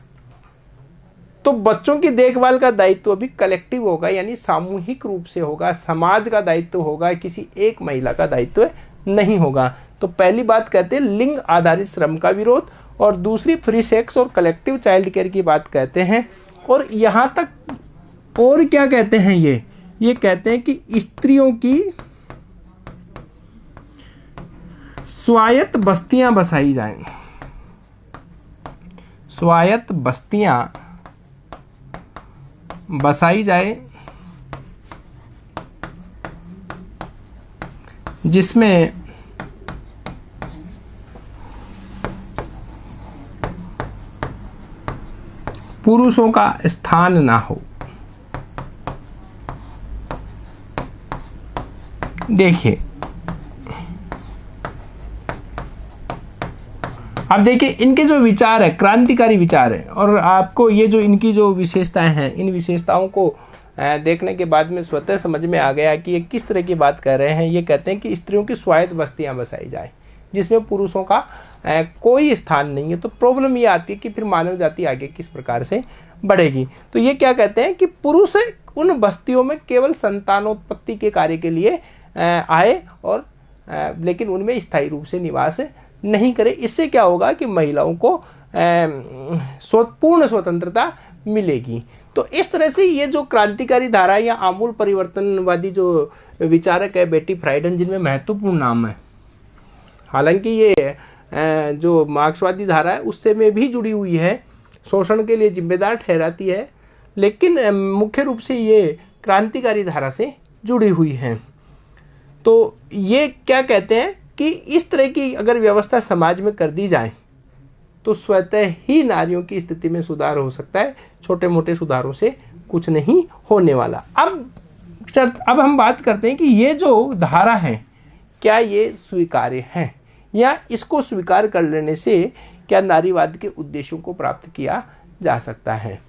तो बच्चों की देखभाल का दायित्व भी कलेक्टिव होगा, यानी सामूहिक रूप से होगा, समाज का दायित्व होगा, किसी एक महिला का दायित्व नहीं होगा। तो पहली बात कहते हैं लिंग आधारित श्रम का विरोध और दूसरी फ्री सेक्स और कलेक्टिव चाइल्ड केयर की बात कहते हैं। और यहाँ तक और क्या कहते हैं ये कहते हैं कि स्त्रियों की स्वायत्त बस्तियां बसाई जाएं, स्वायत्त बस्तियां बसाई जाए जिसमें पुरुषों का स्थान ना हो। देखिए अब देखिए इनके जो विचार है क्रांतिकारी विचार है, और आपको ये जो इनकी जो विशेषताएं हैं इन विशेषताओं को देखने के बाद में स्वतः समझ में आ गया कि ये किस तरह की बात कर रहे हैं। ये कहते हैं कि स्त्रियों की स्वायत्त बस्तियां बसाई जाए जिसमें पुरुषों का कोई स्थान नहीं है। तो प्रॉब्लम ये आती है कि फिर मानव जाति आगे किस प्रकार से बढ़ेगी। तो ये क्या कहते हैं कि पुरुष उन बस्तियों में केवल संतानोत्पत्ति के कार्य के लिए आए और लेकिन उनमें स्थायी रूप से निवास नहीं करे। इससे क्या होगा कि महिलाओं को पूर्ण स्वतंत्रता मिलेगी। तो इस तरह से ये जो क्रांतिकारी धारा या आमूल परिवर्तनवादी जो विचारक है बेटी फ्राइडन, जिनमें महत्वपूर्ण नाम है, हालांकि ये जो मार्क्सवादी धारा है उससे में भी जुड़ी हुई है, शोषण के लिए जिम्मेदार ठहराती है, लेकिन मुख्य रूप से ये क्रांतिकारी धारा से जुड़ी हुई है। तो ये क्या कहते हैं कि इस तरह की अगर व्यवस्था समाज में कर दी जाए तो स्वतः ही नारियों की स्थिति में सुधार हो सकता है, छोटे मोटे सुधारों से कुछ नहीं होने वाला। अब अब हम बात करते हैं कि ये जो धारा है क्या ये स्वीकार्य है, या इसको स्वीकार कर लेने से क्या नारीवाद के उद्देश्यों को प्राप्त किया जा सकता है।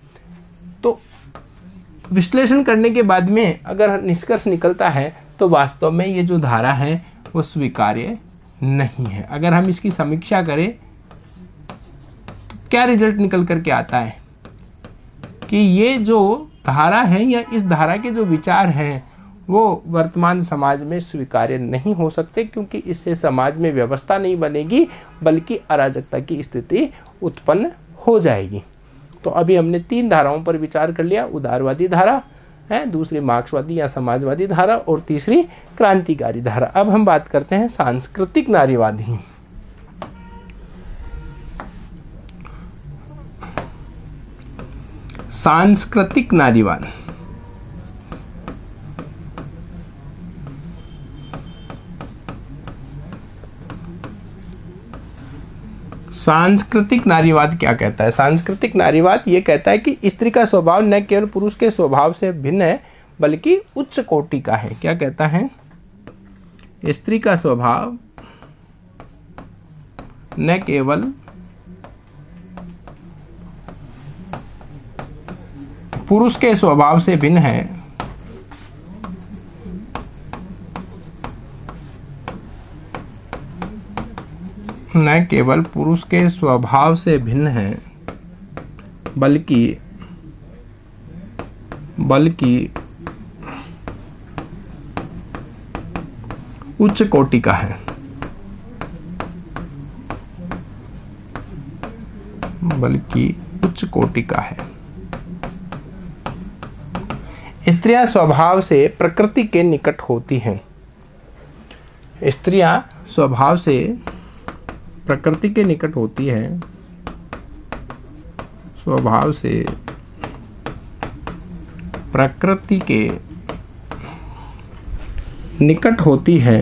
तो विश्लेषण करने के बाद में अगर निष्कर्ष निकलता है तो वास्तव में ये जो धारा है वो स्वीकार्य नहीं है। अगर हम इसकी समीक्षा करें तो क्या रिजल्ट निकल करके आता है कि ये जो धारा है या इस धारा के जो विचार हैं वो वर्तमान समाज में स्वीकार्य नहीं हो सकते, क्योंकि इससे समाज में व्यवस्था नहीं बनेगी बल्कि अराजकता की स्थिति उत्पन्न हो जाएगी। तो अभी हमने 3 धाराओं पर विचार कर लिया, उदारवादी धारा है, दूसरी मार्क्सवादी या समाजवादी धारा और तीसरी क्रांतिकारी धारा। अब हम बात करते हैं सांस्कृतिक नारीवादी। सांस्कृतिक नारीवाद सांस्कृतिक नारीवाद क्या कहता है? सांस्कृतिक नारीवाद ये कहता है कि स्त्री का स्वभाव न केवल पुरुष के स्वभाव से भिन्न है बल्कि उच्च कोटि का है। क्या कहता है? स्त्री का स्वभाव न केवल पुरुष के स्वभाव से भिन्न है न केवल पुरुष के स्वभाव से भिन्न है बल्कि उच्च कोटि का है। बल्कि उच्च कोटि का है। स्त्रियां स्वभाव से प्रकृति के निकट होती हैं। स्त्रियां स्वभाव से प्रकृति के निकट होती है, स्वभाव से प्रकृति के निकट होती है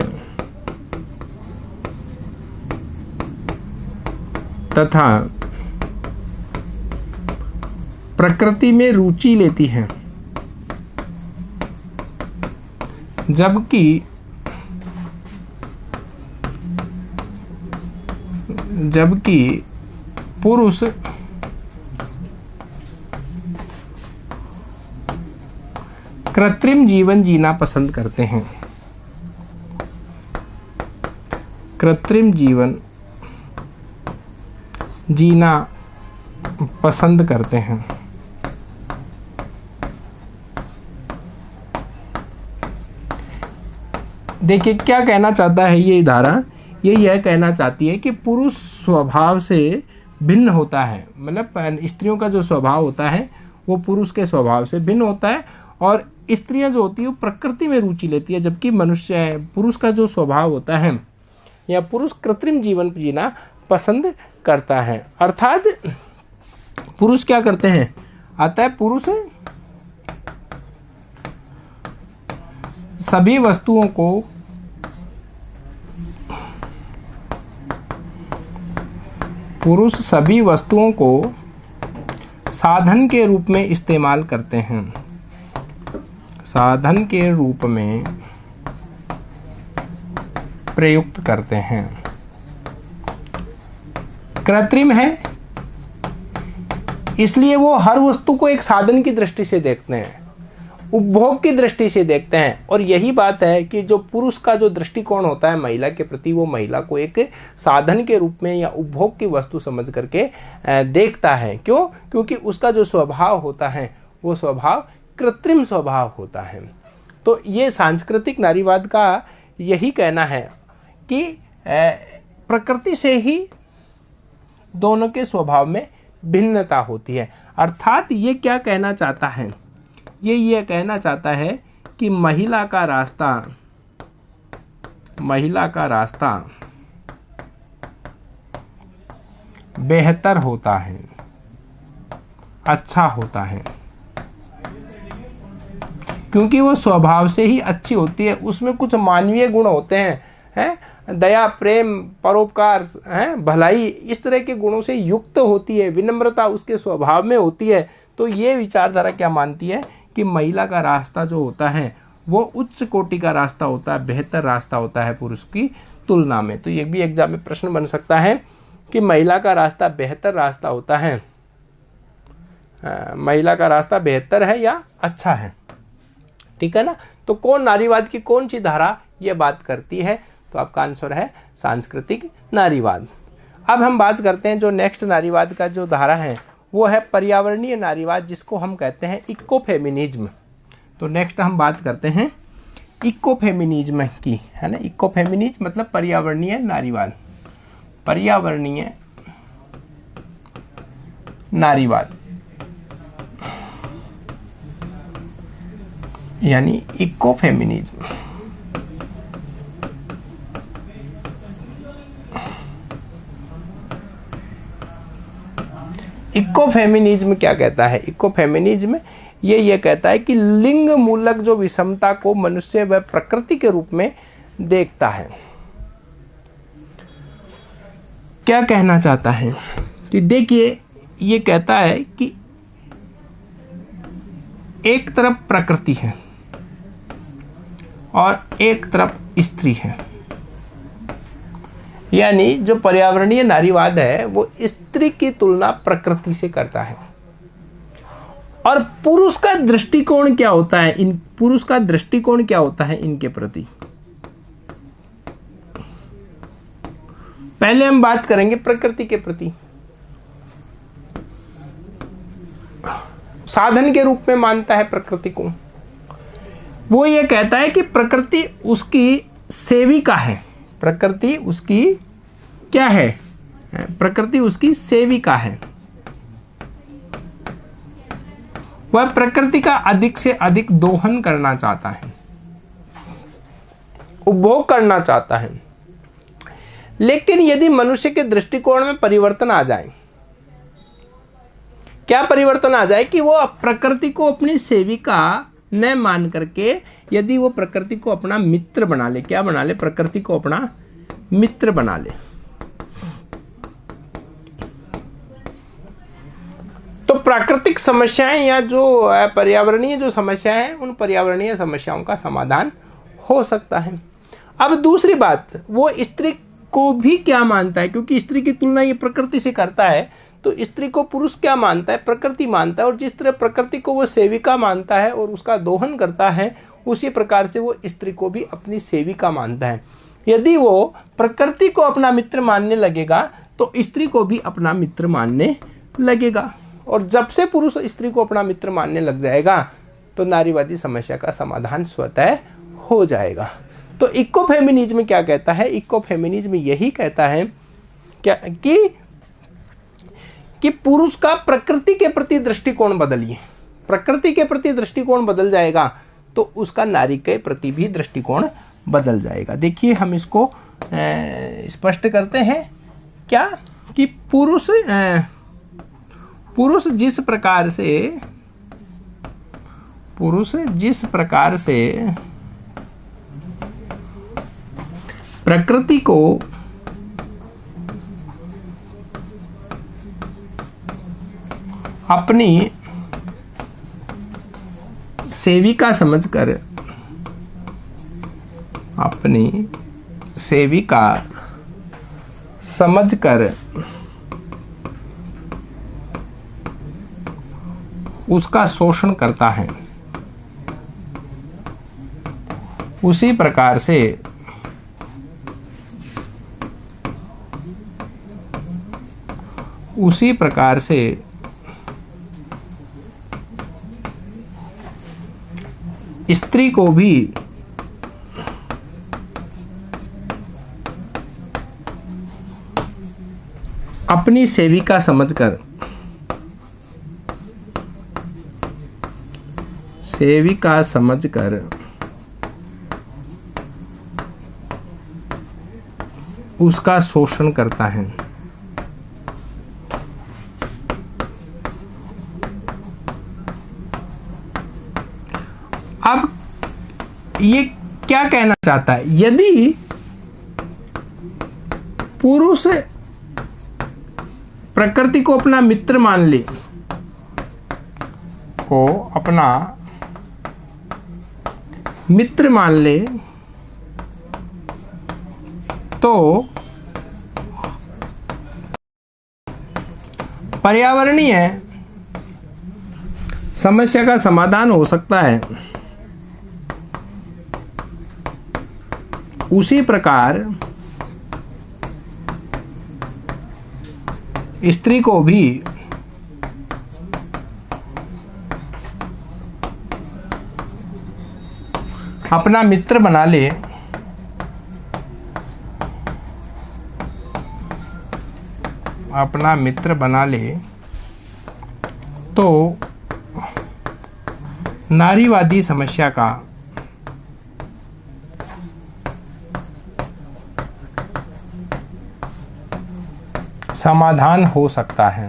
तथा प्रकृति में रुचि लेती हैं, जबकि पुरुष कृत्रिम जीवन जीना पसंद करते हैं। कृत्रिम जीवन जीना पसंद करते हैं। देखिए क्या कहना चाहता है ये धारा, ये यह कहना चाहती है कि पुरुष स्वभाव से भिन्न होता है, मतलब स्त्रियों का जो स्वभाव होता है वो पुरुष के स्वभाव से भिन्न होता है, और स्त्रियां जो होती है वो प्रकृति में रुचि लेती है, जबकि पुरुष का जो स्वभाव होता है या पुरुष कृत्रिम जीवन जीना पसंद करता है। अर्थात पुरुष क्या करते हैं, आता है पुरुष सभी वस्तुओं को साधन के रूप में इस्तेमाल करते हैं। साधन के रूप में प्रयुक्त करते हैं। कृत्रिम है इसलिए वो हर वस्तु को एक साधन की दृष्टि से देखते हैं, उपभोग की दृष्टि से देखते हैं। और यही बात है कि जो पुरुष का जो दृष्टिकोण होता है महिला के प्रति, वो महिला को एक साधन के रूप में या उपभोग की वस्तु समझ करके देखता है। क्यों? क्योंकि उसका जो स्वभाव होता है वो स्वभाव कृत्रिम स्वभाव होता है। तो ये सांस्कृतिक नारीवाद का यही कहना है कि प्रकृति से ही दोनों के स्वभाव में भिन्नता होती है। अर्थात ये क्या कहना चाहता है, ये कहना चाहता है कि महिला का रास्ता बेहतर होता है, अच्छा होता है, क्योंकि वो स्वभाव से ही अच्छी होती है। उसमें कुछ मानवीय गुण होते हैं, दया, प्रेम, परोपकार, भलाई, इस तरह के गुणों से युक्त होती है। विनम्रता उसके स्वभाव में होती है। तो ये विचारधारा क्या मानती है कि महिला का रास्ता जो होता है वो उच्च कोटि का रास्ता होता है, बेहतर रास्ता होता है पुरुष की तुलना में। तो ये भी एग्जाम में प्रश्न बन सकता है कि महिला का रास्ता बेहतर रास्ता होता है, महिला का रास्ता बेहतर है या अच्छा है, ठीक है ना। तो कौन नारीवाद की कौन सी धारा ये बात करती है, तो आपका आंसर है सांस्कृतिक नारीवाद। अब हम बात करते हैं जो नेक्स्ट नारीवाद का जो धारा है वो है पर्यावरणीय नारीवाद, जिसको हम कहते हैं इकोफेमिनिज्म। तो नेक्स्ट हम बात करते हैं इकोफेमिनिज्म की, है ना। इकोफेमिनिज्म मतलब पर्यावरणीय नारीवाद, पर्यावरणीय नारीवाद यानी इकोफेमिनिज्म। इकोफेमिनिज्म क्या कहता है? इकोफेमिनिज्म ये कहता है कि लिंग मूलक जो विषमता को मनुष्य व प्रकृति के रूप में देखता है। क्या कहना चाहता है कि देखिए, ये कहता है कि एक तरफ प्रकृति है और एक तरफ स्त्री है, यानी जो पर्यावरणीय नारीवाद है वो स्त्री की तुलना प्रकृति से करता है। और पुरुष का दृष्टिकोण क्या होता है, इन पुरुष का दृष्टिकोण क्या होता है इनके प्रति? पहले हम बात करेंगे प्रकृति के प्रति। साधन के रूप में मानता है प्रकृति को। वो ये कहता है कि प्रकृति उसकी सेविका है, प्रकृति उसकी क्या है? प्रकृति उसकी सेविका है। वह प्रकृति का अधिक से अधिक दोहन करना चाहता है, उपभोग करना चाहता है। लेकिन यदि मनुष्य के दृष्टिकोण में परिवर्तन आ जाए, क्या परिवर्तन आ जाए कि वो प्रकृति को अपनी सेविका न मान करके यदि वो प्रकृति को अपना मित्र बना ले, क्या बना ले? प्रकृति को अपना मित्र बना ले। तो प्राकृतिक समस्याएं या जो पर्यावरणीय जो समस्याएं हैं, उन पर्यावरणीय समस्याओं का समाधान हो सकता है। अब दूसरी बात, वो स्त्री को भी क्या मानता है, क्योंकि स्त्री की तुलना ये प्रकृति से करता है, तो स्त्री को पुरुष क्या मानता है? प्रकृति मानता है। और जिस तरह प्रकृति को वो सेविका मानता है और उसका दोहन करता है, उसी प्रकार से वो स्त्री को भी अपनी सेविका मानता है। यदि वो प्रकृति को अपना मित्र मानने लगेगा तो स्त्री को भी अपना मित्र मानने लगेगा। और जब से पुरुष स्त्री को अपना मित्र मानने लग जाएगा तो नारीवादी समस्या का समाधान स्वतः हो जाएगा। तो इकोफेमिनिज्म क्या कहता है? इकोफेमिनिज्म यही कहता है क्या कि पुरुष का प्रकृति के प्रति दृष्टिकोण बदलिए। प्रकृति के प्रति दृष्टिकोण बदल जाएगा तो उसका नारी के प्रति भी दृष्टिकोण बदल जाएगा। देखिए, हम इसको स्पष्ट करते हैं क्या कि पुरुष जिस प्रकार से प्रकृति को अपनी सेविका समझकर उसका शोषण करता है, उसी प्रकार से स्त्री को भी अपनी सेविका समझकर उसका शोषण करता है। अब ये क्या कहना चाहता है? यदि पुरुष प्रकृति को अपना मित्र मान ले, मित्र मान ले तो पर्यावरणीय समस्या का समाधान हो सकता है। उसी प्रकार स्त्री को भी अपना मित्र बना ले तो नारीवादी समस्या का समाधान हो सकता है।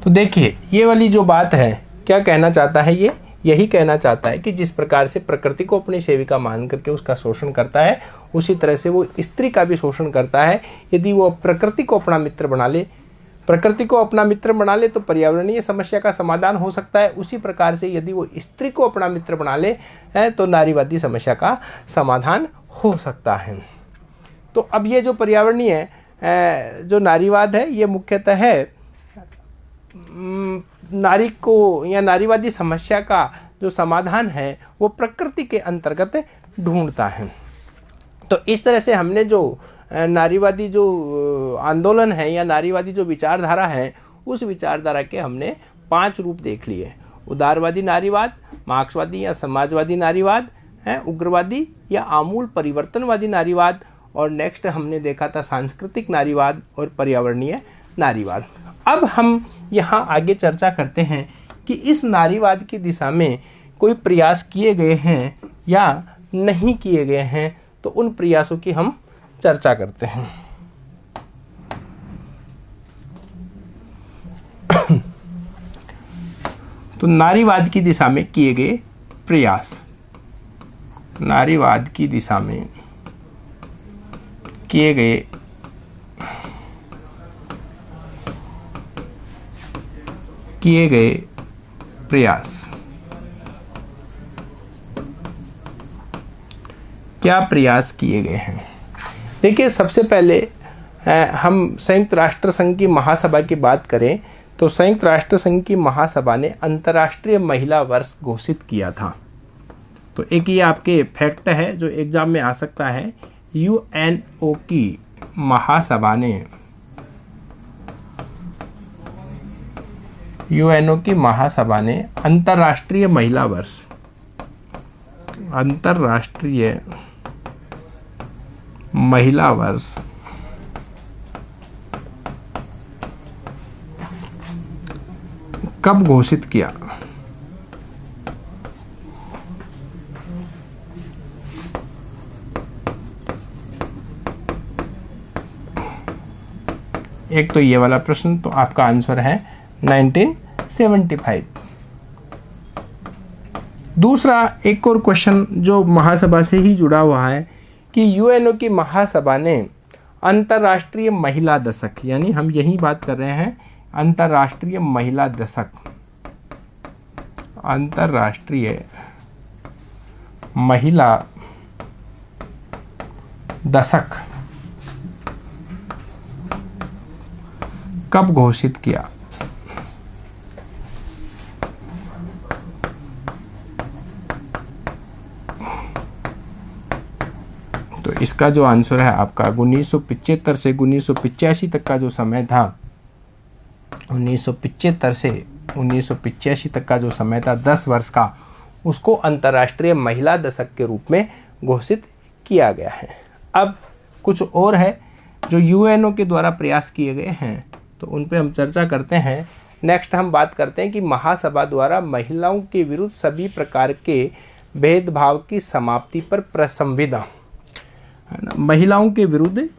तो देखिए ये वाली जो बात है, क्या कहना चाहता है ये? यही कहना चाहता है कि जिस प्रकार से प्रकृति को अपनी सेविका मान करके उसका शोषण करता है, उसी तरह से वो स्त्री का भी शोषण करता है। यदि वो प्रकृति को अपना मित्र बना ले तो पर्यावरणीय समस्या का समाधान हो सकता है। उसी प्रकार से यदि वो स्त्री को अपना मित्र बना ले तो नारीवादी समस्या का समाधान हो सकता है। तो अब ये जो पर्यावरणीय जो नारीवाद है, ये मुख्यतः है नारी को या नारीवादी समस्या का जो समाधान है वो प्रकृति के अंतर्गत ढूंढता है। तो इस तरह से हमने जो नारीवादी जो आंदोलन है या नारीवादी जो विचारधारा है, उस विचारधारा के हमने 5 रूप देख लिए। उदारवादी नारीवाद, मार्क्सवादी या समाजवादी नारीवाद, उग्रवादी या आमूल परिवर्तनवादी नारीवाद, और नेक्स्ट हमने देखा था सांस्कृतिक नारीवाद और पर्यावरणीय नारीवाद। अब हम यहाँ आगे चर्चा करते हैं कि इस नारीवाद की दिशा में कोई प्रयास किए गए हैं या नहीं किए गए हैं, तो उन प्रयासों की हम चर्चा करते हैं। तो नारीवाद की दिशा में किए गए प्रयास, नारीवाद की दिशा में किए गए प्रयास। क्या प्रयास किए गए हैं? देखिए सबसे पहले हम संयुक्त राष्ट्र संघ की महासभा की बात करें तो संयुक्त राष्ट्र संघ की महासभा ने अंतर्राष्ट्रीय महिला वर्ष घोषित किया था। तो एक ये आपके फैक्ट है जो एग्जाम में आ सकता है। यूएनओ की महासभा ने अंतर्राष्ट्रीय महिला वर्ष कब घोषित किया? एक तो ये वाला प्रश्न, तो आपका आंसर है 1975। दूसरा एक और क्वेश्चन जो महासभा से ही जुड़ा हुआ है कि यूएनओ की महासभा ने अंतर्राष्ट्रीय महिला दशक, यानी हम यही बात कर रहे हैं अंतर्राष्ट्रीय महिला दशक, अंतर्राष्ट्रीय महिला दशक कब घोषित किया? तो इसका जो आंसर है आपका 1975 से 1985 तक का जो समय था, 1975 से 1985 तक का जो समय था 10 वर्ष का, उसको अंतर्राष्ट्रीय महिला दशक के रूप में घोषित किया गया है। अब कुछ और है जो यूएनओ के द्वारा प्रयास किए गए हैं, तो उन पे हम चर्चा करते हैं। नेक्स्ट हम बात करते हैं कि महासभा द्वारा महिलाओं के विरुद्ध सभी प्रकार के भेदभाव की समाप्ति पर प्रसंविदा, है ना, महिलाओं के विरुद्ध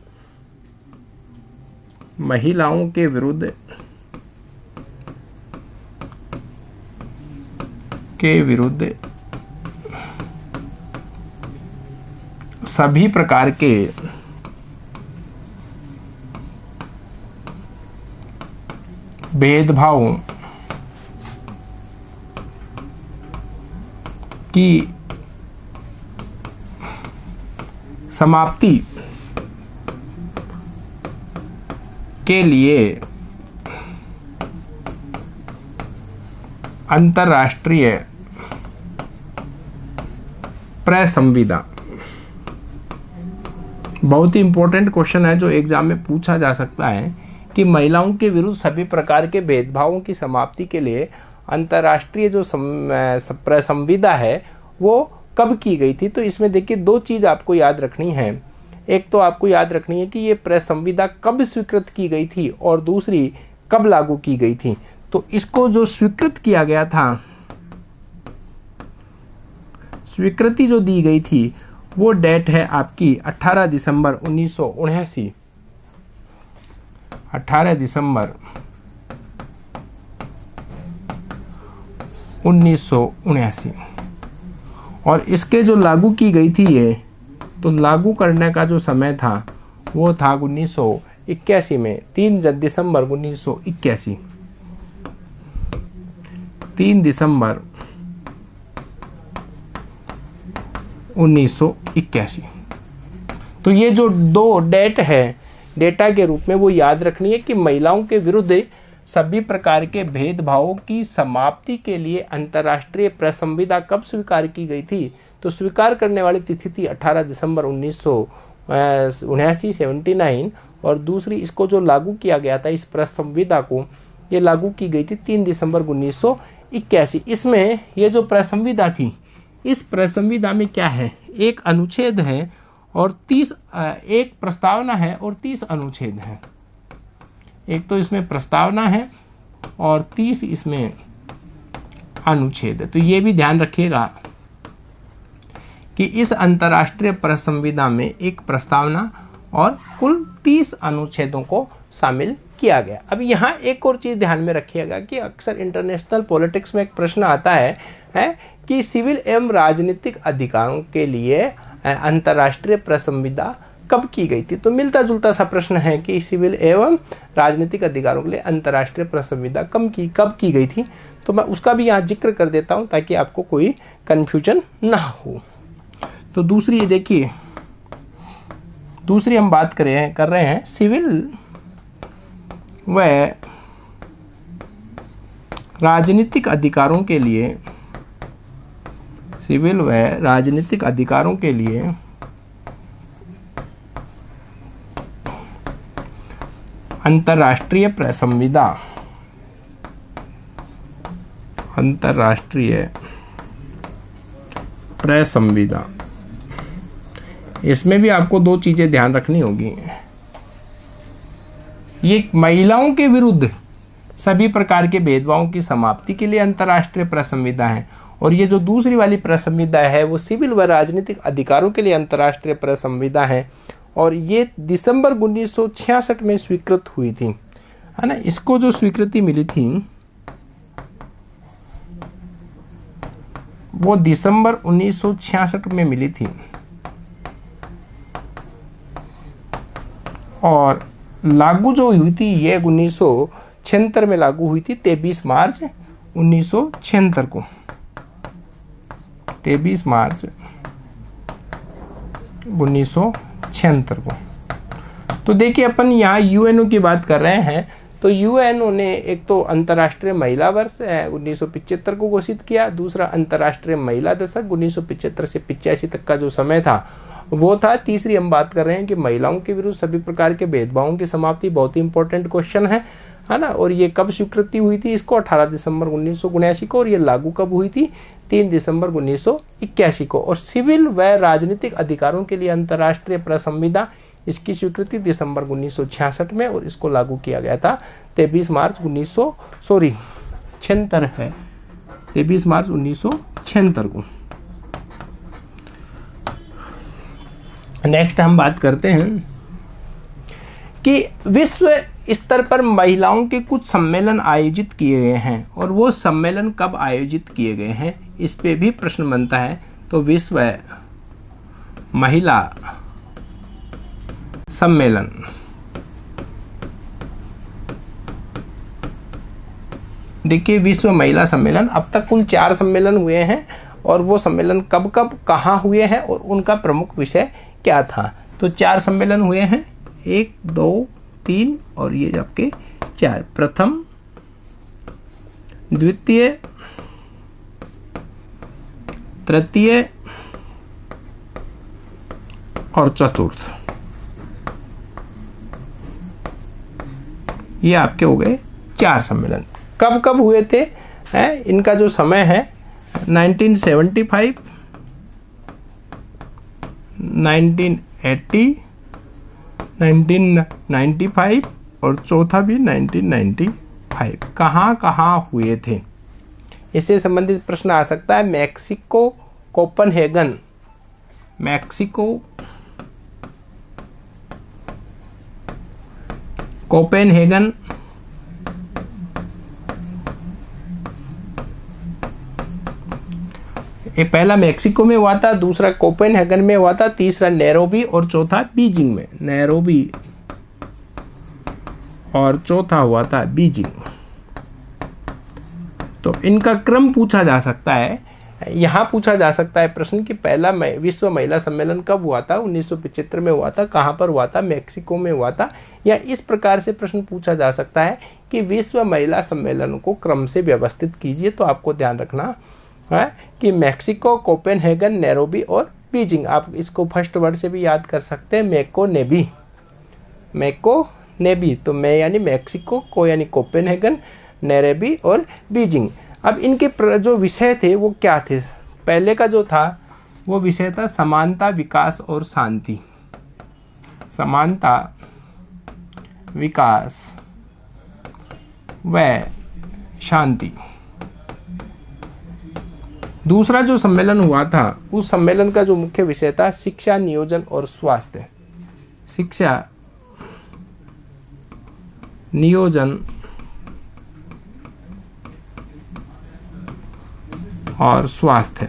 सभी प्रकार के भेदभावों की समाप्ति के लिए अंतर्राष्ट्रीय प्रेस संविदा। बहुत ही इंपॉर्टेंट क्वेश्चन है जो एग्जाम में पूछा जा सकता है कि महिलाओं के विरुद्ध सभी प्रकार के भेदभावों की समाप्ति के लिए अंतर्राष्ट्रीय जो प्रेस संविदा है वो कब की गई थी। तो इसमें देखिए दो चीज़ आपको याद रखनी है। एक तो आपको याद रखनी है कि ये प्रेस संविदा कब स्वीकृत की गई थी और दूसरी कब लागू की गई थी। तो इसको जो स्वीकृत किया गया था, स्वीकृति जो दी गई थी वो डेट है आपकी 18 दिसंबर 1979। 18 दिसंबर 1979। और इसके जो लागू की गई थी ये, तो लागू करने का जो समय था वो था 1981 में, 3 दिसंबर 1981। 3 दिसंबर 1981। तो ये जो दो डेट है डेटा के रूप में वो याद रखनी है कि महिलाओं के विरुद्ध सभी प्रकार के भेदभावों की समाप्ति के लिए अंतर्राष्ट्रीय प्रेस संविदा कब स्वीकार की गई थी। तो स्वीकार करने वाली तिथि थी 18 दिसंबर 1979 और दूसरी इसको जो लागू किया गया था इस प्रेस संविदा को, ये लागू की गई थी 3 दिसंबर 1981। इसमें ये जो प्रेस संविदा थी, इस प्रेस संविदा में क्या है, एक अनुच्छेद है और 30 एक प्रस्तावना है और 30 अनुच्छेद हैं। एक तो इसमें प्रस्तावना है और 30 इसमें अनुच्छेद है। तो ये भी ध्यान रखिएगा कि इस अंतर्राष्ट्रीय प्रेस संविदा में एक प्रस्तावना और कुल 30 अनुच्छेदों को शामिल किया गया। अब यहाँ एक और चीज़ ध्यान में रखिएगा कि अक्सर इंटरनेशनल पॉलिटिक्स में एक प्रश्न आता है कि सिविल एवं राजनीतिक अधिकारों के लिए अंतर्राष्ट्रीय प्रेस संविदा कब की गई थी। तो मिलता जुलता सा प्रश्न है कि सिविल एवं राजनीतिक अधिकारों के लिए अंतर्राष्ट्रीय प्रेस संविदा कब की गई थी। तो मैं उसका भी यहाँ जिक्र कर देता हूँ ताकि आपको कोई कन्फ्यूजन ना हो। तो दूसरी देखिए, दूसरी हम बात कर रहे हैं सिविल व राजनीतिक अधिकारों के लिए, सिविल व राजनीतिक अधिकारों के लिए अंतर्राष्ट्रीय प्रेस संविदा। अंतर्राष्ट्रीय प्रेस संविदा, इसमें भी आपको दो चीजें ध्यान रखनी होगी। ये महिलाओं के विरुद्ध सभी प्रकार के भेदभावों की समाप्ति के लिए अंतर्राष्ट्रीय प्रेस संविदा है और ये जो दूसरी वाली प्रेस संविदा है वो सिविल व राजनीतिक अधिकारों के लिए अंतर्राष्ट्रीय प्रेस संविदा है और ये दिसंबर 1966 में स्वीकृत हुई थी, है ना। इसको जो स्वीकृति मिली थी वो दिसंबर 1966 में मिली थी और लागू जो हुई थी ये 1976 में लागू हुई थी, 23 मार्च 1976 को, 23 मार्च 1976 को। तो देखिए अपन यहाँ यूएनओ की बात कर रहे हैं तो यूएनओ ने एक तो अंतर्राष्ट्रीय महिला वर्ष 1975 को घोषित किया, दूसरा अंतर्राष्ट्रीय महिला दशक 1975 से 85 तक का जो समय था वो था। तीसरी हम बात कर रहे हैं कि महिलाओं के विरुद्ध सभी प्रकार के भेदभावों की समाप्ति, बहुत ही इंपॉर्टेंट क्वेश्चन है ना। और ये कब स्वीकृति हुई थी इसको 18 दिसंबर 1979 को और ये लागू कब हुई थी 3 दिसंबर 1981 को। और सिविल व राजनीतिक अधिकारों के लिए अंतर्राष्ट्रीय प्रेस संविदा, इसकी स्वीकृति दिसंबर 1966 में और इसको लागू किया गया था 23 मार्च 1976 है, 23 मार्च 1976 को। नेक्स्ट हम बात करते हैं कि विश्व स्तर पर महिलाओं के कुछ सम्मेलन आयोजित किए गए हैं और वो सम्मेलन कब आयोजित किए गए हैं इस पे भी प्रश्न बनता है। तो विश्व महिला सम्मेलन देखिए विश्व महिला सम्मेलन, अब तक कुल 4 सम्मेलन हुए हैं और वो सम्मेलन कब कब कहाँ हुए हैं और उनका प्रमुख विषय क्या था। तो 4 सम्मेलन हुए हैं, 1 2 3 और ये आपके 4, प्रथम, द्वितीय, तृतीय और चतुर्थ। ये आपके हो गए 4 सम्मेलन। कब कब हुए थे इनका जो समय है 1975, 1980, 1995 और चौथा भी 1995। कहाँ कहाँ हुए थे, इससे संबंधित प्रश्न आ सकता है। मैक्सिको, कोपेनहेगन, मैक्सिको, कोपेनहेगन, ये पहला मैक्सिको में हुआ था, दूसरा कोपेनहेगन में हुआ था, तीसरा नैरोबी और चौथा बीजिंग में। नैरोबी और चौथा हुआ था बीजिंग। तो इनका क्रम पूछा जा सकता है, यहाँ पूछा जा सकता है प्रश्न कि पहला विश्व महिला सम्मेलन कब हुआ था, 1975 में हुआ था, कहाँ पर हुआ था, मैक्सिको में हुआ था। या इस प्रकार से प्रश्न पूछा जा सकता है कि विश्व महिला सम्मेलन को क्रम से व्यवस्थित कीजिए। तो आपको ध्यान रखना है कि मैक्सिको, कोपेनहेगन, नैरोबी और बीजिंग। आप इसको फर्स्ट वर्ड से भी याद कर सकते हैं, मैको नेबी, मैको नेबी। तो मैं यानी मैक्सिको, को यानी कोपेनहेगन, नैरोबी और बीजिंग। अब इनके जो विषय थे वो क्या थे। पहले का जो था वो विषय था समानता, विकास और शांति। समानता, विकास व शांति। दूसरा जो सम्मेलन हुआ था उस सम्मेलन का जो मुख्य विषय था शिक्षा, नियोजन और स्वास्थ्य। शिक्षा, नियोजन और स्वास्थ्य।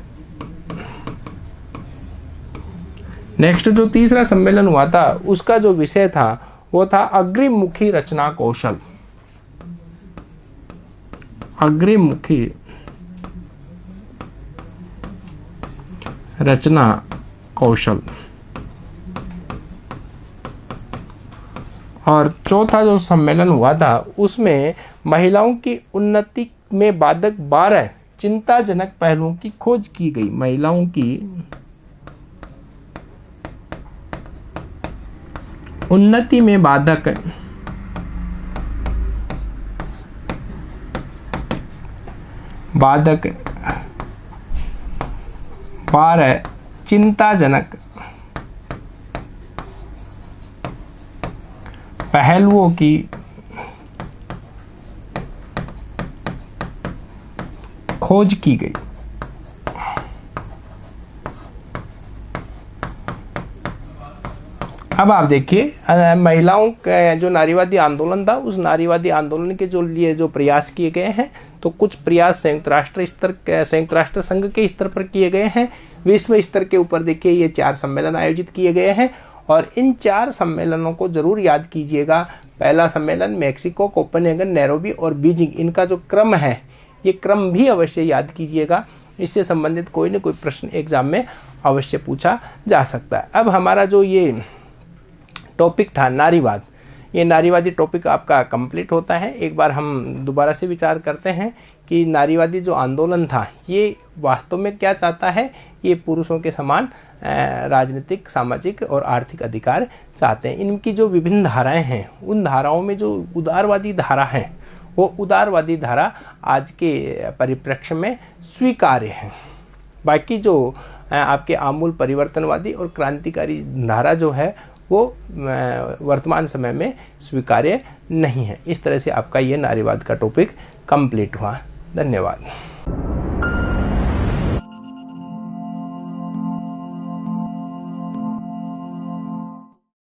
नेक्स्ट जो तीसरा सम्मेलन हुआ था उसका जो विषय था वो था अग्रिमुखी रचना कौशल। अग्रिमुखी रचना कौशल। और चौथा जो सम्मेलन हुआ था उसमें महिलाओं की उन्नति में बाधक 12 चिंताजनक पहलुओं की खोज की गई। महिलाओं की उन्नति में बाधक 12 चिंताजनक पहलुओं की खोज की गई। अब आप देखिए महिलाओं का जो नारीवादी आंदोलन था उस नारीवादी आंदोलन के लिए जो प्रयास किए गए हैं, तो कुछ प्रयास संयुक्त राष्ट्र संघ के स्तर पर किए गए हैं। विश्व स्तर के ऊपर देखिए ये 4 सम्मेलन आयोजित किए गए हैं और इन 4 सम्मेलनों को जरूर याद कीजिएगा। पहला सम्मेलन मैक्सिको, कोपेनहेगन, नैरोबी और बीजिंग, इनका जो क्रम है ये क्रम भी अवश्य याद कीजिएगा। इससे संबंधित कोई न कोई प्रश्न एग्जाम में अवश्य पूछा जा सकता है। अब हमारा जो ये टॉपिक था नारीवाद, ये नारीवादी टॉपिक आपका कंप्लीट होता है। एक बार हम दोबारा से विचार करते हैं कि नारीवादी जो आंदोलन था ये वास्तव में क्या चाहता है। ये पुरुषों के समान राजनीतिक, सामाजिक और आर्थिक अधिकार चाहते हैं। इनकी जो विभिन्न धाराएं हैं उन धाराओं में जो उदारवादी धारा है वो उदारवादी धारा आज के परिप्रेक्ष्य में स्वीकार्य है। बाकी जो आपके आमूल परिवर्तनवादी और क्रांतिकारी धारा जो है वो वर्तमान समय में स्वीकार्य नहीं है। इस तरह से आपका ये नारीवाद का टॉपिक कंप्लीट हुआ। धन्यवाद।